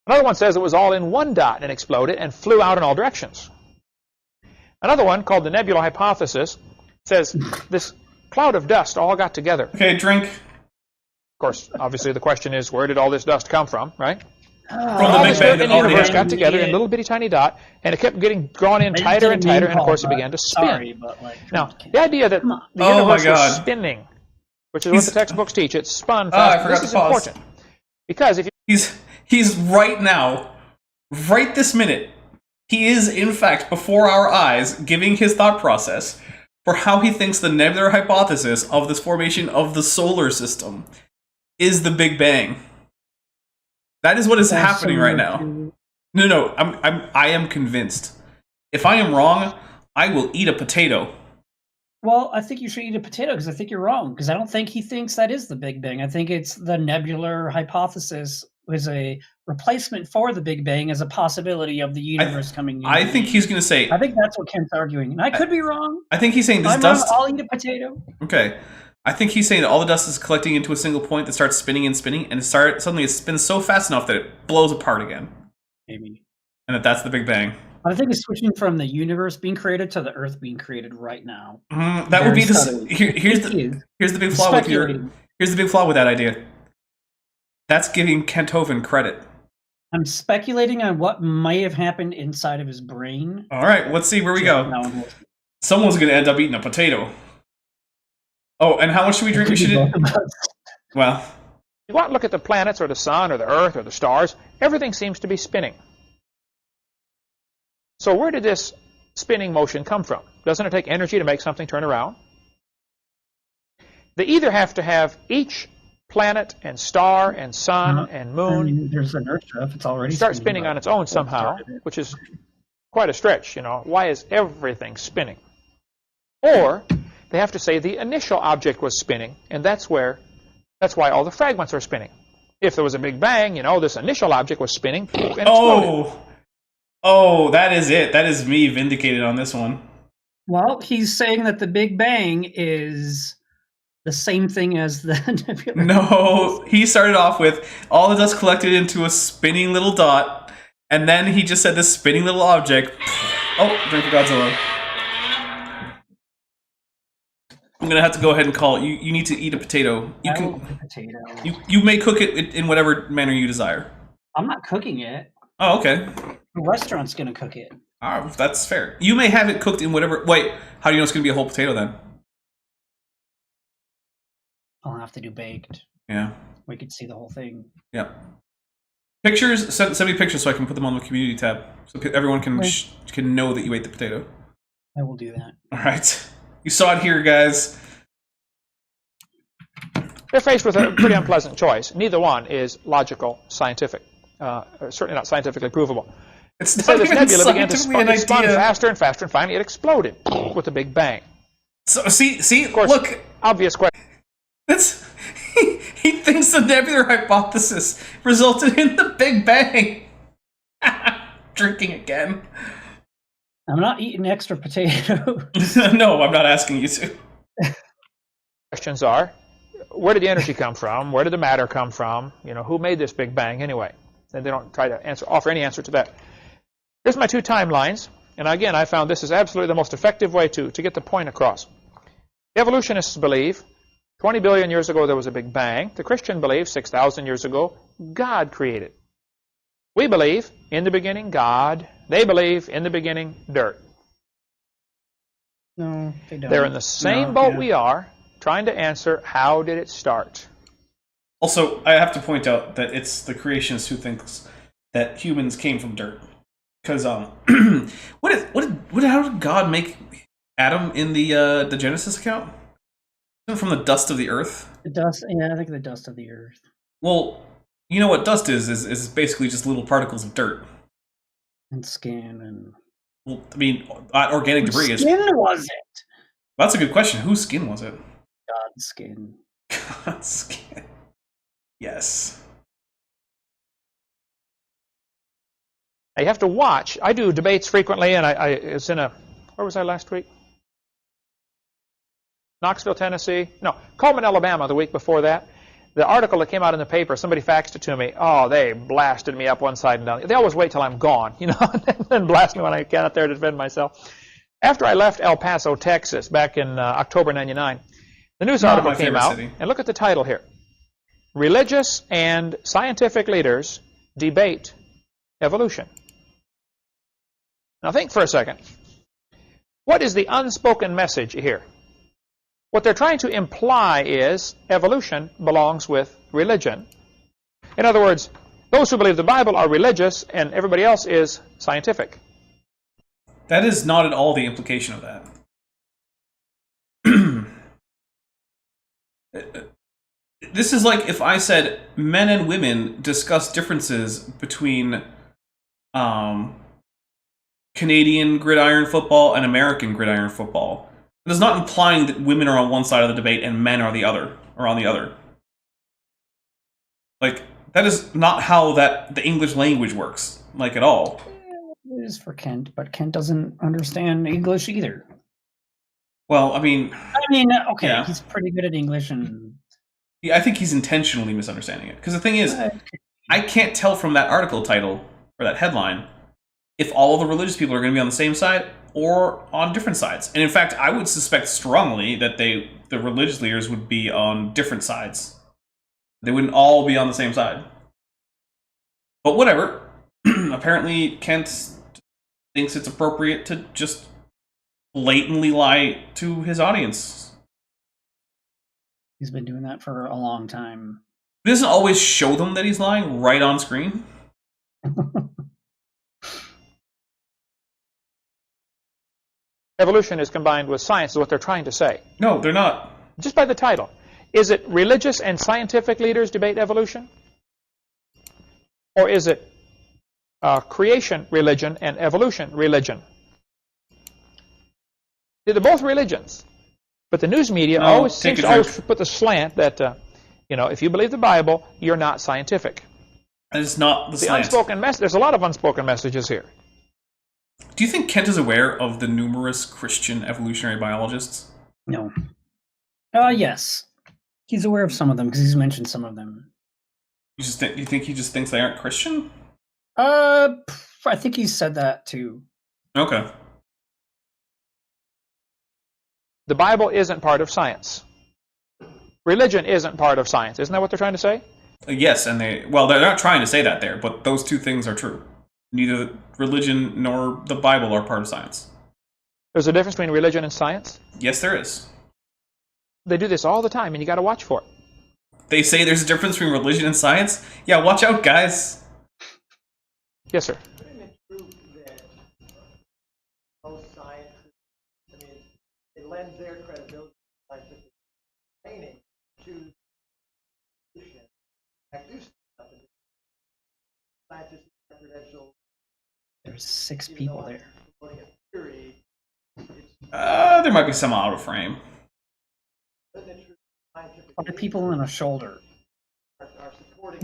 Another one says it was all in one dot and exploded and flew out in all directions. Another one, called the Nebular hypothesis, says this cloud of dust all got together. Okay, drink. Of course, obviously the question is, where did all this dust come from, right? From the Big Bang in the universe got together in a little bitty tiny dot, and it kept getting drawn in tighter and tighter, and of course it began to spin. Sorry, but now, the idea that the universe was spinning, which is what the textbooks teach, it's spun fast. This is important. Because if you... He's right now, right this minute, he is, in fact, before our eyes, giving his thought process for how he thinks the nebular hypothesis of this formation of the solar system is the Big Bang. That is what is happening right now. No, I am convinced. If I am wrong, I will eat a potato. Well, I think you should eat a potato because I think you're wrong. Because I don't think he thinks that is the Big Bang. I think it's the nebular hypothesis was a replacement for the Big Bang as a possibility of the universe coming in. I think he's going to say... I think that's what Kent's arguing. And I could be wrong. I think he's saying this dust... I'll eat a potato. Okay. I think he's saying that all the dust is collecting into a single point that starts spinning and spinning, and suddenly it spins so fast enough that it blows apart again. Maybe. And that's the Big Bang. I think it's switching from the universe being created to the Earth being created right now. That would be the... Here's the big flaw with Here's the big flaw with that idea. That's giving Kent Hovind credit. I'm speculating on what might have happened inside of his brain. All right, let's see where we go. Someone's going to end up eating a potato. Oh, and how much should we drink? Well, you want to look at the planets or the sun or the Earth or the stars, everything seems to be spinning. So where did this spinning motion come from? Doesn't it take energy to make something turn around? They either have to have each planet and star and sun and moon there's inertia if it's already start spinning on its own somehow, which is quite a stretch. Why is everything spinning? Or they have to say the initial object was spinning, and that's why all the fragments are spinning. If there was a Big Bang, this initial object was spinning and exploded. Oh, that is it. That is me vindicated on this one. Well, he's saying that the Big Bang is the same thing as the nebula. No, he started off with all the dust collected into a spinning little dot, and then he just said this spinning little object. Oh, drink for Godzilla. I'm gonna have to go ahead and call it. You need to eat a potato. You may cook it in whatever manner you desire. I'm not cooking it. Oh, okay. The restaurant's gonna cook it. Oh, that's fair. You may have it cooked in whatever... Wait, how do you know it's gonna be a whole potato then? I'll have to do baked. Yeah. We could see the whole thing. Yeah. Pictures, send me pictures so I can put them on the community tab. So everyone can know that you ate the potato. I will do that. All right. You saw it here, guys. They're faced with a pretty unpleasant choice. Neither one is logical, scientific. Certainly not scientifically provable. It's not even nebula began to spun idea. faster and faster, and finally it exploded with a Big Bang. So see, of course, look. Obvious question. He thinks the nebular hypothesis resulted in the Big Bang. Drinking again. I'm not eating extra potato. No, I'm not asking you to. Questions are, where did the energy come from? Where did the matter come from? Who made this Big Bang anyway? And they don't try to offer any answer to that. Here's my two timelines. And again, I found this is absolutely the most effective way to get the point across. The evolutionists believe 20 billion years ago there was a Big Bang. The Christian believes 6,000 years ago God created. We believe in the beginning God. They believe in the beginning dirt. No, they don't. They're in the same No, boat yeah. we are, trying to answer, how did it start? Also, I have to point out that it's the creationist who thinks that humans came from dirt. Because how did God make Adam in the Genesis account? Isn't it from the dust of the earth? The dust. Yeah, I think the dust of the earth. Well, you know what dust is basically just little particles of dirt. And skin and. Well, I mean, organic debris is. Whose skin was it? That's a good question. Whose skin was it? God's skin. God's skin. Yes. You have to watch. I do debates frequently, and it's in where was I last week? Knoxville, Tennessee. No, Coleman, Alabama, the week before that. The article that came out in the paper, somebody faxed it to me. Oh, they blasted me up one side and down. They always wait till I'm gone, and then blast me when I get out there to defend myself. After I left El Paso, Texas, back in October '99, the news article came out, and look at the title here. Religious and scientific leaders debate evolution. Now think for a second. What is the unspoken message here? What they're trying to imply is evolution belongs with religion. In other words, those who believe the Bible are religious and everybody else is scientific. That is not at all the implication of that. This is like if I said men and women discuss differences between Canadian gridiron football and American gridiron football. It is not implying that women are on one side of the debate and men are on the other. Like, that is not how the English language works, like, at all. It is for Kent, but Kent doesn't understand English either. Well, I mean, okay, yeah. He's pretty good at English, and I think he's intentionally misunderstanding it. Because the thing is, I can't tell from that article title, or that headline, if all of the religious people are going to be on the same side or on different sides. And in fact, I would suspect strongly that the religious leaders would be on different sides. They wouldn't all be on the same side. But whatever. Apparently, Kent thinks it's appropriate to just blatantly lie to his audience. He's been doing that for a long time. He doesn't always show them that he's lying right on screen. Evolution is combined with science, is what they're trying to say. No, they're not. Just by the title. Is it religious and scientific leaders debate evolution? Or is it creation religion and evolution religion? They're both religions. But the news media always seems to always put the slant that, if you believe the Bible, you're not scientific. That is not the slant. Unspoken message. There's a lot of unspoken messages here. Do you think Kent is aware of the numerous Christian evolutionary biologists? No. Yes. He's aware of some of them because he's mentioned some of them. You think he just thinks they aren't Christian? I think he said that too. Okay. The Bible isn't part of science. Religion isn't part of science. Isn't that what they're trying to say? Yes, and they're not trying to say that there, but those two things are true. Neither religion nor the Bible are part of science. There's a difference between religion and science? Yes, there is. They do this all the time, and you got to watch for it. They say there's a difference between religion and science? Yeah, watch out, guys. Yes, sir. Isn't it true that most scientists, it lends their credibility to scientific training to evolution. Do stuff and scientists have credentials. There's 6 people there. Supporting a theory. There might be some out of frame. Isn't it true scientific 5 people and a shoulder. are supporting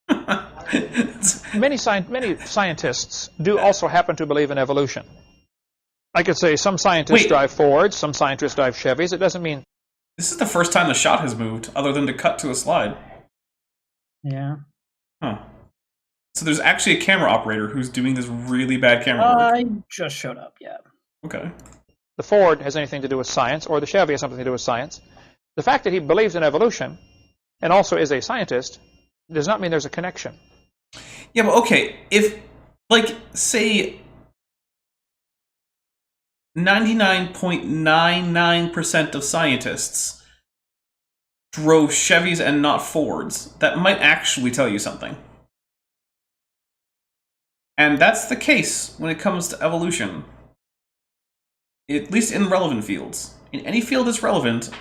evolution? Many scientists do also happen to believe in evolution. I could say some scientists drive Fords, some scientists drive Chevys. It doesn't mean... This is the first time the shot has moved, other than to cut to a slide. Yeah. Huh. So there's actually a camera operator who's doing this really bad camera work. I just showed up, yeah. Okay. The Ford has anything to do with science, or the Chevy has something to do with science. The fact that he believes in evolution, and also is a scientist, does not mean there's a connection. Yeah, but okay, if, say, 99.99% of scientists drove Chevys and not Fords, that might actually tell you something. And that's the case when it comes to evolution. At least in relevant fields. In any field that's relevant,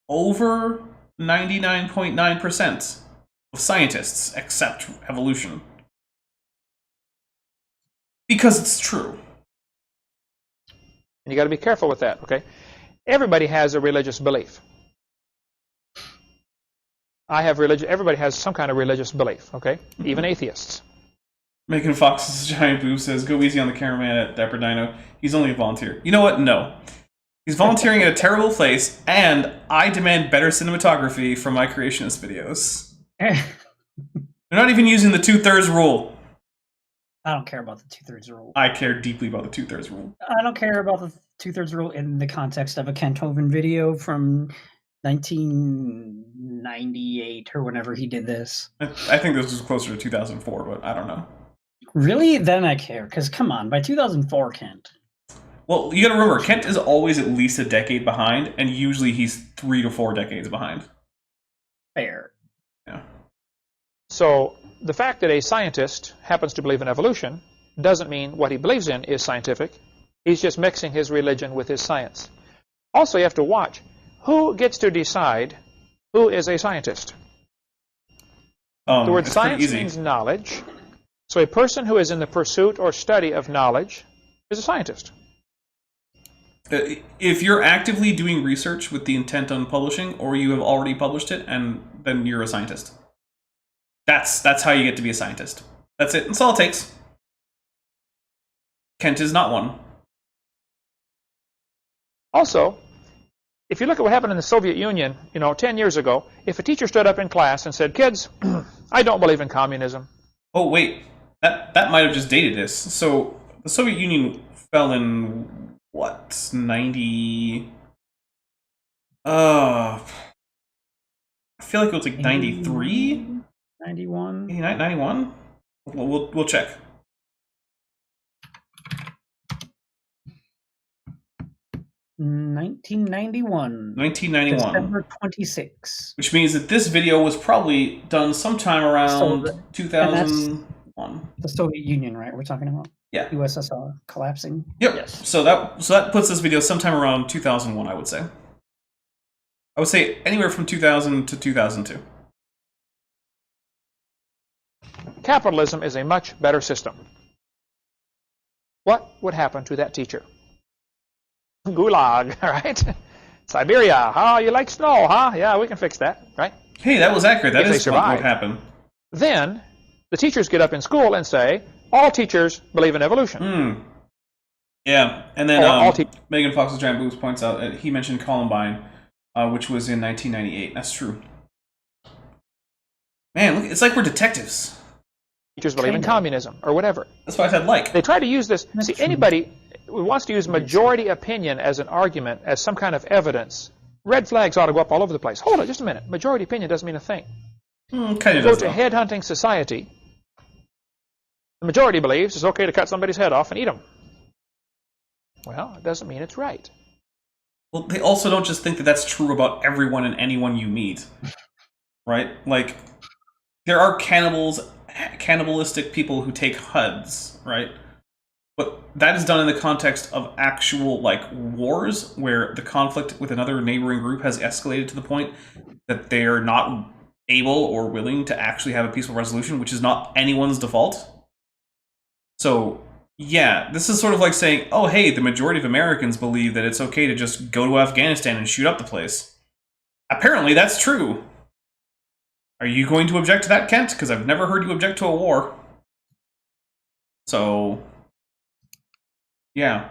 over 99.9% of scientists accept evolution. Because it's true. And you got to be careful with that, okay? Everybody has a religious belief. I have religion. Everybody has some kind of religious belief, okay? Even atheists. Megan Fox's giant boob says, "Go easy on the cameraman at Dapper Dino. He's only a volunteer." You know what? No. He's volunteering at a terrible place, and I demand better cinematography from my creationist videos. They're not even using the 2/3 rule. I don't care about the 2/3 rule. I care deeply about the 2/3 rule. I don't care about the 2/3 rule in the context of a Kent Hovind video from 1998 or whenever he did this. I think this was closer to 2004, but I don't know. Really? Then I care, because come on, by 2004, Kent. Well, you gotta remember, Kent is always at least a decade behind, and usually he's 3 to 4 decades behind. Fair. Yeah. So the fact that a scientist happens to believe in evolution doesn't mean what he believes in is scientific. He's just mixing his religion with his science. Also, you have to watch who gets to decide who is a scientist. The word science means knowledge. So a person who is in the pursuit or study of knowledge is a scientist. If you're actively doing research with the intent on publishing, or you have already published it, and then you're a scientist. That's how you get to be a scientist. That's it. That's all it takes. Kent is not one. Also, if you look at what happened in the Soviet Union, 10 years ago, if a teacher stood up in class and said, "Kids, I don't believe in communism." Oh, wait. That might have just dated this. So, the Soviet Union fell in, what, 90... I feel like it was like 93? 91? 91? We'll check. $1991. 1991. December 26. Which means that this video was probably done sometime around 2001. The Soviet Union, right? We're talking about? Yeah. USSR collapsing? Yep. Yes. So that puts this video sometime around 2001, I would say. I would say anywhere from 2000 to 2002. Capitalism is a much better system. What would happen to that teacher? Gulag, right? Siberia, huh? You like snow, huh? Yeah, we can fix that, right? Hey, that was accurate. That If they is what survive. would happen. Then the teachers get up in school and say, all teachers believe in evolution. Yeah, and then Or all Megan Fox's Giant Boobs points out that he mentioned Columbine, which was in 1998. That's true. Man, look, it's like we're detectives. Teachers believe in communism or whatever. That's why I said like. They try to use this. That's See, true. anybody who wants to use majority opinion as an argument, as some kind of evidence, red flags ought to go up all over the place. Hold on just a minute. Majority opinion doesn't mean a thing. Kind of Go does, to though. headhunting society. The majority believes it's okay to cut somebody's head off and eat them. Well, it doesn't mean it's right. Well, they also don't just think that that's true about everyone and anyone you meet. Right? Like, there are cannibalistic people who take HUDs, right? But that is done in the context of actual, like, wars, where the conflict with another neighboring group has escalated to the point that they are not able or willing to actually have a peaceful resolution, which is not anyone's default. So, yeah, this is sort of like saying, oh, hey, the majority of Americans believe that it's okay to just go to Afghanistan and shoot up the place. Apparently, that's true. Are you going to object to that, Kent? Because I've never heard you object to a war. So, yeah.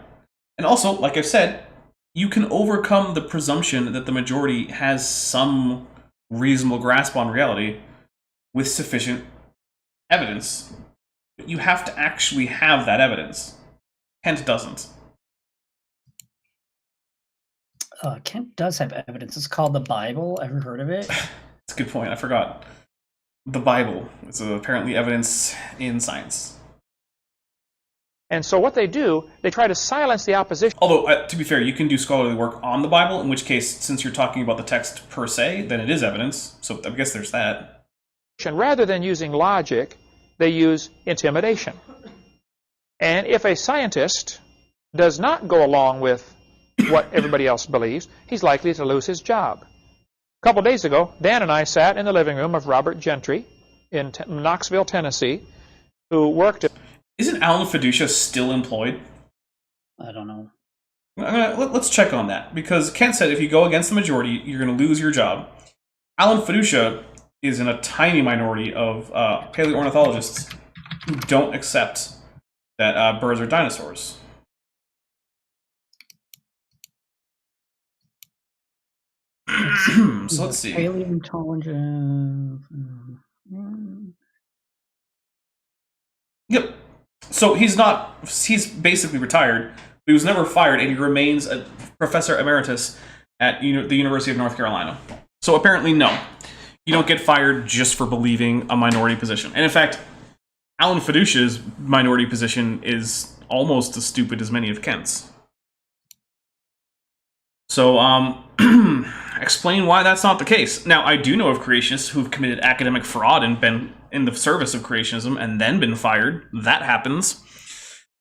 And also, like I've said, you can overcome the presumption that the majority has some reasonable grasp on reality with sufficient evidence. But you have to actually have that evidence. Kent doesn't. Kent does have evidence. It's called the Bible. Ever heard of it? That's a good point. I forgot. The Bible is apparently evidence in science. And so what they do, they try to silence the opposition. Although, to be fair, you can do scholarly work on the Bible, in which case, since you're talking about the text per se, then it is evidence. So I guess there's that. And rather than using logic, they use intimidation. And if a scientist does not go along with what everybody else believes, he's likely to lose his job. A couple days ago, Dan and I sat in the living room of Robert Gentry in Knoxville, Tennessee, who worked at... Isn't Alan Fiducia still employed? I don't know. Let's check on that, because Kent said if you go against the majority, you're going to lose your job. Alan Fiducia is in a tiny minority of paleoornithologists who don't accept that birds are dinosaurs. So let's see. Paleontologist. Yep. So he's basically retired, but he was never fired, and he remains a professor emeritus at the University of North Carolina. So apparently, no. You don't get fired just for believing a minority position. And in fact, Alan Fiducia's minority position is almost as stupid as many of Kent's. So, explain why that's not the case. Now, I do know of creationists who've committed academic fraud and been in the service of creationism and then been fired. That happens.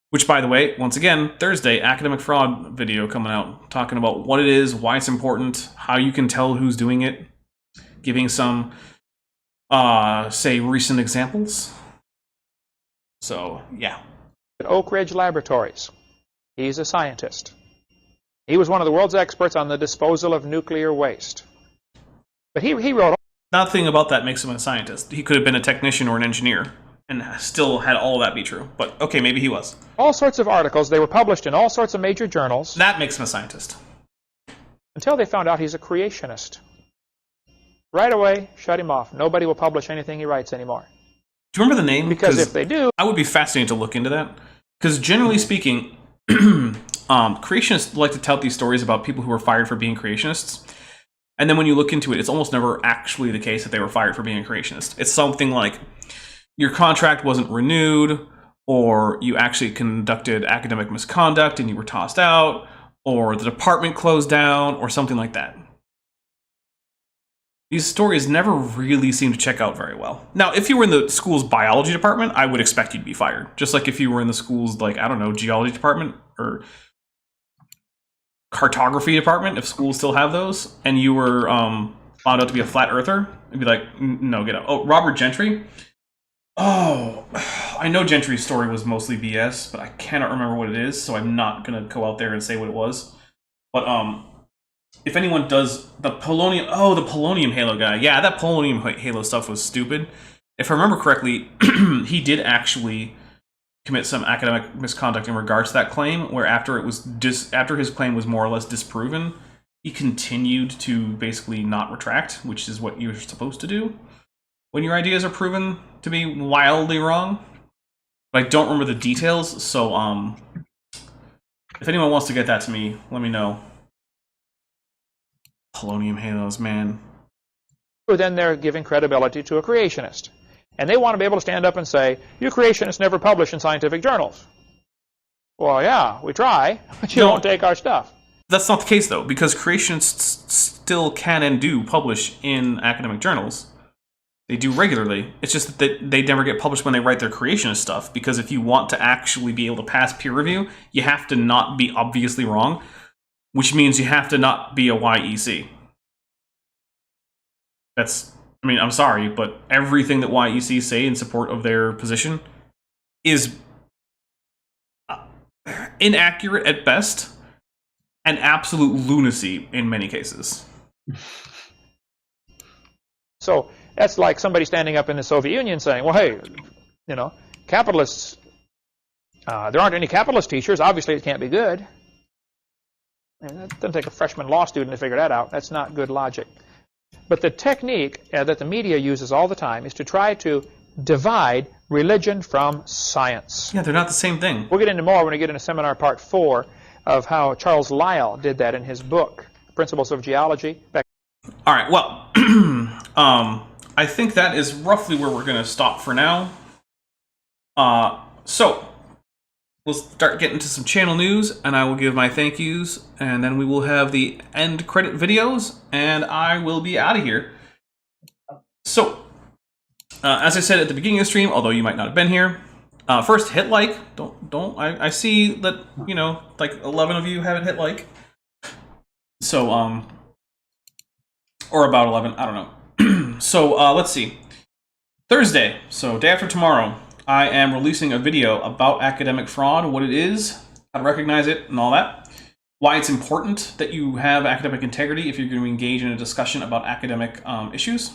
Which, by the way, once again, Thursday, academic fraud video coming out, talking about what it is, why it's important, how you can tell who's doing it, giving some, say, recent examples. So, yeah. At Oak Ridge Laboratories. He's a scientist. He was one of the world's experts on the disposal of nuclear waste. But he wrote... Nothing about that makes him a scientist. He could have been a technician or an engineer and still had all of that be true. But, okay, maybe he was. All sorts of articles. They were published in all sorts of major journals. That makes him a scientist. Until they found out he's a creationist. Right away, shut him off. Nobody will publish anything he writes anymore. Do you remember the name? Because if they do... I would be fascinated to look into that. Because generally speaking... creationists like to tout these stories about people who were fired for being creationists, and then when you look into it, it's almost never actually the case that they were fired for being a creationist. It's something like your contract wasn't renewed, or you actually conducted academic misconduct and you were tossed out, or the department closed down, or something like that. These stories never really seem to check out very well. Now, if you were in the school's biology department, I would expect you to be fired. Just like if you were in the school's, like, I don't know, geology department, or cartography department, if schools still have those, and you were found out to be a flat earther, it'd be like, no, get out. Oh, Robert Gentry? Oh, I know Gentry's story was mostly BS, but I cannot remember what it is, so I'm not going to go out there and say what it was. But, if anyone does the polonium halo guy, yeah, that polonium halo stuff was stupid. If I remember correctly, he did actually commit some academic misconduct in regards to that claim, where after his claim was more or less disproven, he continued to basically not retract, which is what you're supposed to do when your ideas are proven to be wildly wrong. But I don't remember the details, so if anyone wants to get that to me, let me know. Polonium halos, man. Then they're giving credibility to a creationist. And they want to be able to stand up and say, you creationists never publish in scientific journals. Well, yeah, we try, but you won't take our stuff. That's not the case, though, because creationists still can and do publish in academic journals. They do regularly. It's just that they never get published when they write their creationist stuff, because if you want to actually be able to pass peer review, you have to not be obviously wrong, which means you have to not be a YEC. I mean, I'm sorry, but everything that YEC say in support of their position is inaccurate at best and absolute lunacy in many cases. So that's like somebody standing up in the Soviet Union saying, well, hey, capitalists, there aren't any capitalist teachers. Obviously, it can't be good. And it doesn't take a freshman law student to figure that out. That's not good logic. But the technique that the media uses all the time is to try to divide religion from science. Yeah, they're not the same thing. We'll get into more when we get into seminar part 4 of how Charles Lyell did that in his book, Principles of Geology. All right, well, I think that is roughly where we're going to stop for now. So, we'll start getting to some channel news, and I will give my thank yous, and then we will have the end credit videos, and I will be out of here. So, as I said at the beginning of the stream, although you might not have been here, first hit like. I see that, you know, like 11 of you haven't hit like. So, or about 11, I don't know. So, let's see. Thursday, so day after tomorrow, I am releasing a video about academic fraud, what it is, how to recognize it, and all that. Why it's important that you have academic integrity if you're going to engage in a discussion about academic issues.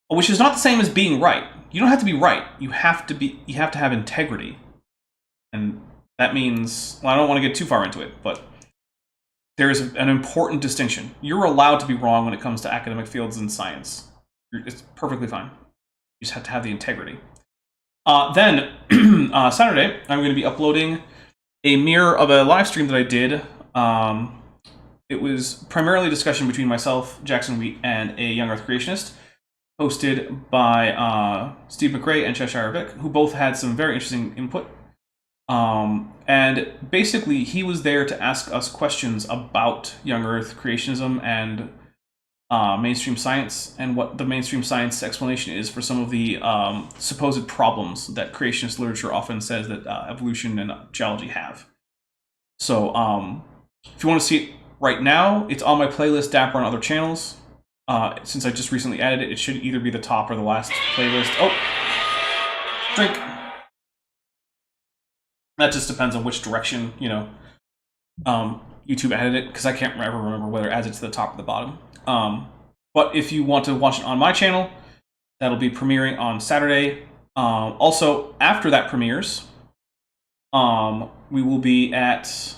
Which is not the same as being right. You don't have to be right. You have to have integrity. And that means, well, I don't want to get too far into it, but there is an important distinction. You're allowed to be wrong when it comes to academic fields in science. It's perfectly fine. You just have to have the integrity. Then, Saturday, I'm going to be uploading a mirror of a live stream that I did. It was primarily a discussion between myself, Jackson Wheat, and a young earth creationist, hosted by Steve McRae and Cheshire Vic, who both had some very interesting input. And basically, he was there to ask us questions about young earth creationism and mainstream science, and what the mainstream science explanation is for some of the supposed problems that creationist literature often says that evolution and geology have. So if you want to see it right now, it's on my playlist Dapper on other channels. Since I just recently added it, it should either be the top or the last playlist. Oh, drink. That just depends on which direction, you know, YouTube added it, because I can't ever remember whether it adds it to the top or the bottom. But if you want to watch it on my channel, that'll be premiering on Saturday. Also, after that premieres, we will be at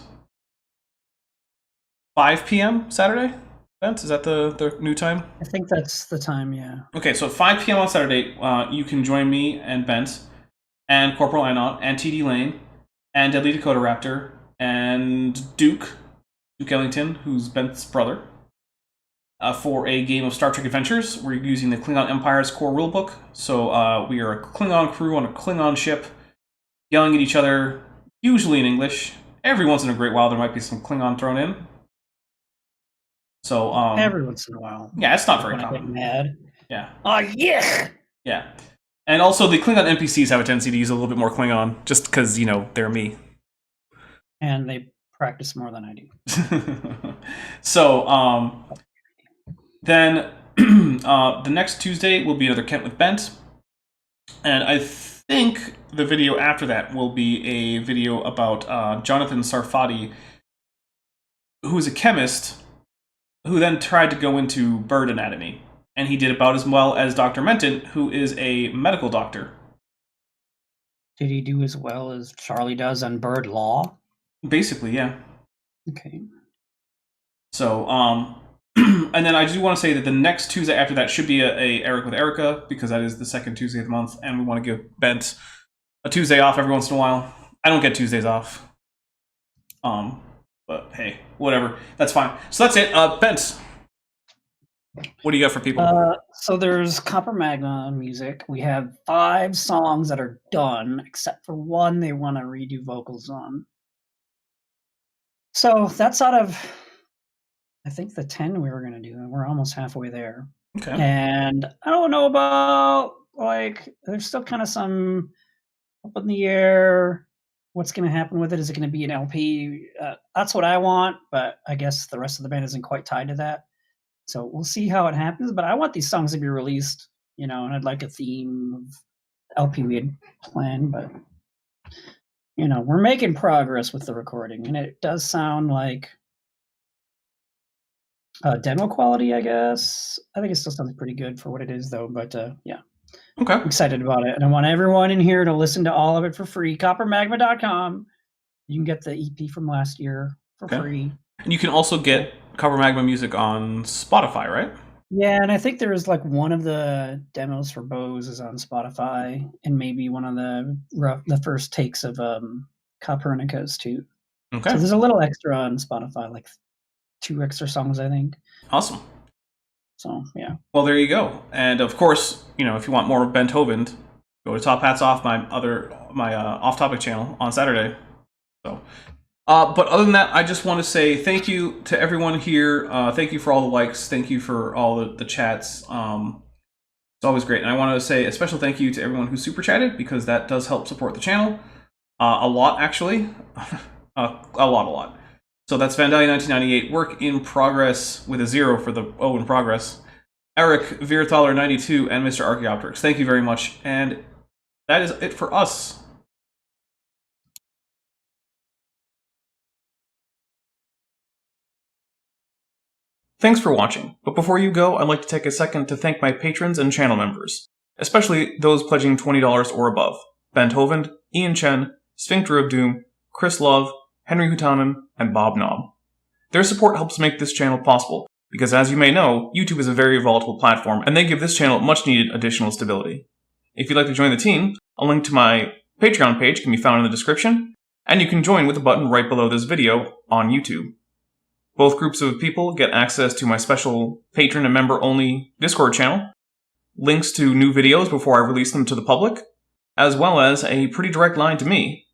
5 p.m. Saturday. Bent, is that the new time? I think that's the time, yeah. Okay, so at 5 p.m. on Saturday, you can join me and Bent, and Corporal Anon, and TD Lane, and Deadly Dakota Raptor, and Duke Ellington, who's Bent's brother, for a game of Star Trek Adventures. We're using the Klingon Empire's core rulebook. So we are a Klingon crew on a Klingon ship, yelling at each other, usually in English. Every once in a great while, there might be some Klingon thrown in. So Every once in a while. yeah, it's not very When I get common. mad. Yeah, Oh, yeah! yeah. And also, the Klingon NPCs have a tendency to use a little bit more Klingon, just because, you know, they're me. And they practice more than I do. So, then the next Tuesday will be another Kent with Bent. And I think the video after that will be a video about Jonathan Sarfati, who is a chemist who then tried to go into bird anatomy. And he did about as well as Dr. Menton, who is a medical doctor. Did he do as well as Charlie does on bird law? Basically, yeah. Okay. So, and then I do want to say that the next Tuesday after that should be a Eric with Erica, because that is the second Tuesday of the month, and we want to give Bent a Tuesday off every once in a while. I don't get Tuesdays off. But hey, whatever. That's fine. So that's it. Bent, what do you got for people? So there's Copper Magma music. We have 5 songs that are done, except for one they want to redo vocals on. So that's out of, I think, the 10 we were going to do, and we're almost halfway there. Okay. And I don't know about, like, there's still kind of some up in the air. What's going to happen with it? Is it going to be an LP? That's what I want, but I guess the rest of the band isn't quite tied to that. So we'll see how it happens. But I want these songs to be released, you know, and I'd like a theme of LP we had planned. But, you know, we're making progress with the recording, and it does sound like demo quality, I guess. I think it still sounds pretty good for what it is, though. But yeah. Okay. I'm excited about it, and I want everyone in here to listen to all of it for free. Coppermagma.com. You can get the EP from last year for free. And you can also get Copper Magma music on Spotify, right? Yeah, and I think there is like one of the demos for Bose is on Spotify, and maybe one of the first takes of Copernicus too. Okay. So there's a little extra on Spotify, like 2 extra songs, I think. Awesome. So yeah. Well, there you go. And of course, you know, if you want more of Bent Hovind, go to Top Hats Off, my off-topic channel on Saturday. So, but other than that, I just want to say thank you to everyone here. Thank you for all the likes. Thank you for all the chats. It's always great. And I want to say a special thank you to everyone who super chatted, because that does help support the channel. A lot, actually. A lot. So that's Vandalia1998, work in progress with a 0 for the O in progress. Eric, Virthaler92, and Mr. Archaeopteryx. Thank you very much. And that is it for us. Thanks for watching, but before you go, I'd like to take a second to thank my patrons and channel members, especially those pledging $20 or above: Bent Hovind, Ian Chen, Sphincter of Doom, Chris Love, Henry Hutanen, and Bob Knob. Their support helps make this channel possible, because as you may know, YouTube is a very volatile platform, and they give this channel much needed additional stability. If you'd like to join the team, a link to my Patreon page can be found in the description, and you can join with the button right below this video on YouTube. Both groups of people get access to my special patron and member-only Discord channel, links to new videos before I release them to the public, as well as a pretty direct line to me.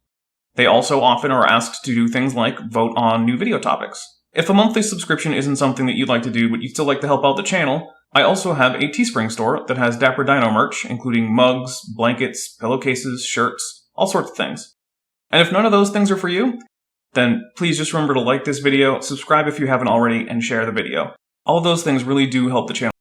They also often are asked to do things like vote on new video topics. If a monthly subscription isn't something that you'd like to do, but you'd still like to help out the channel, I also have a Teespring store that has Dapper Dino merch, including mugs, blankets, pillowcases, shirts, all sorts of things. And if none of those things are for you, then please just remember to like this video, subscribe if you haven't already, and share the video. All of those things really do help the channel.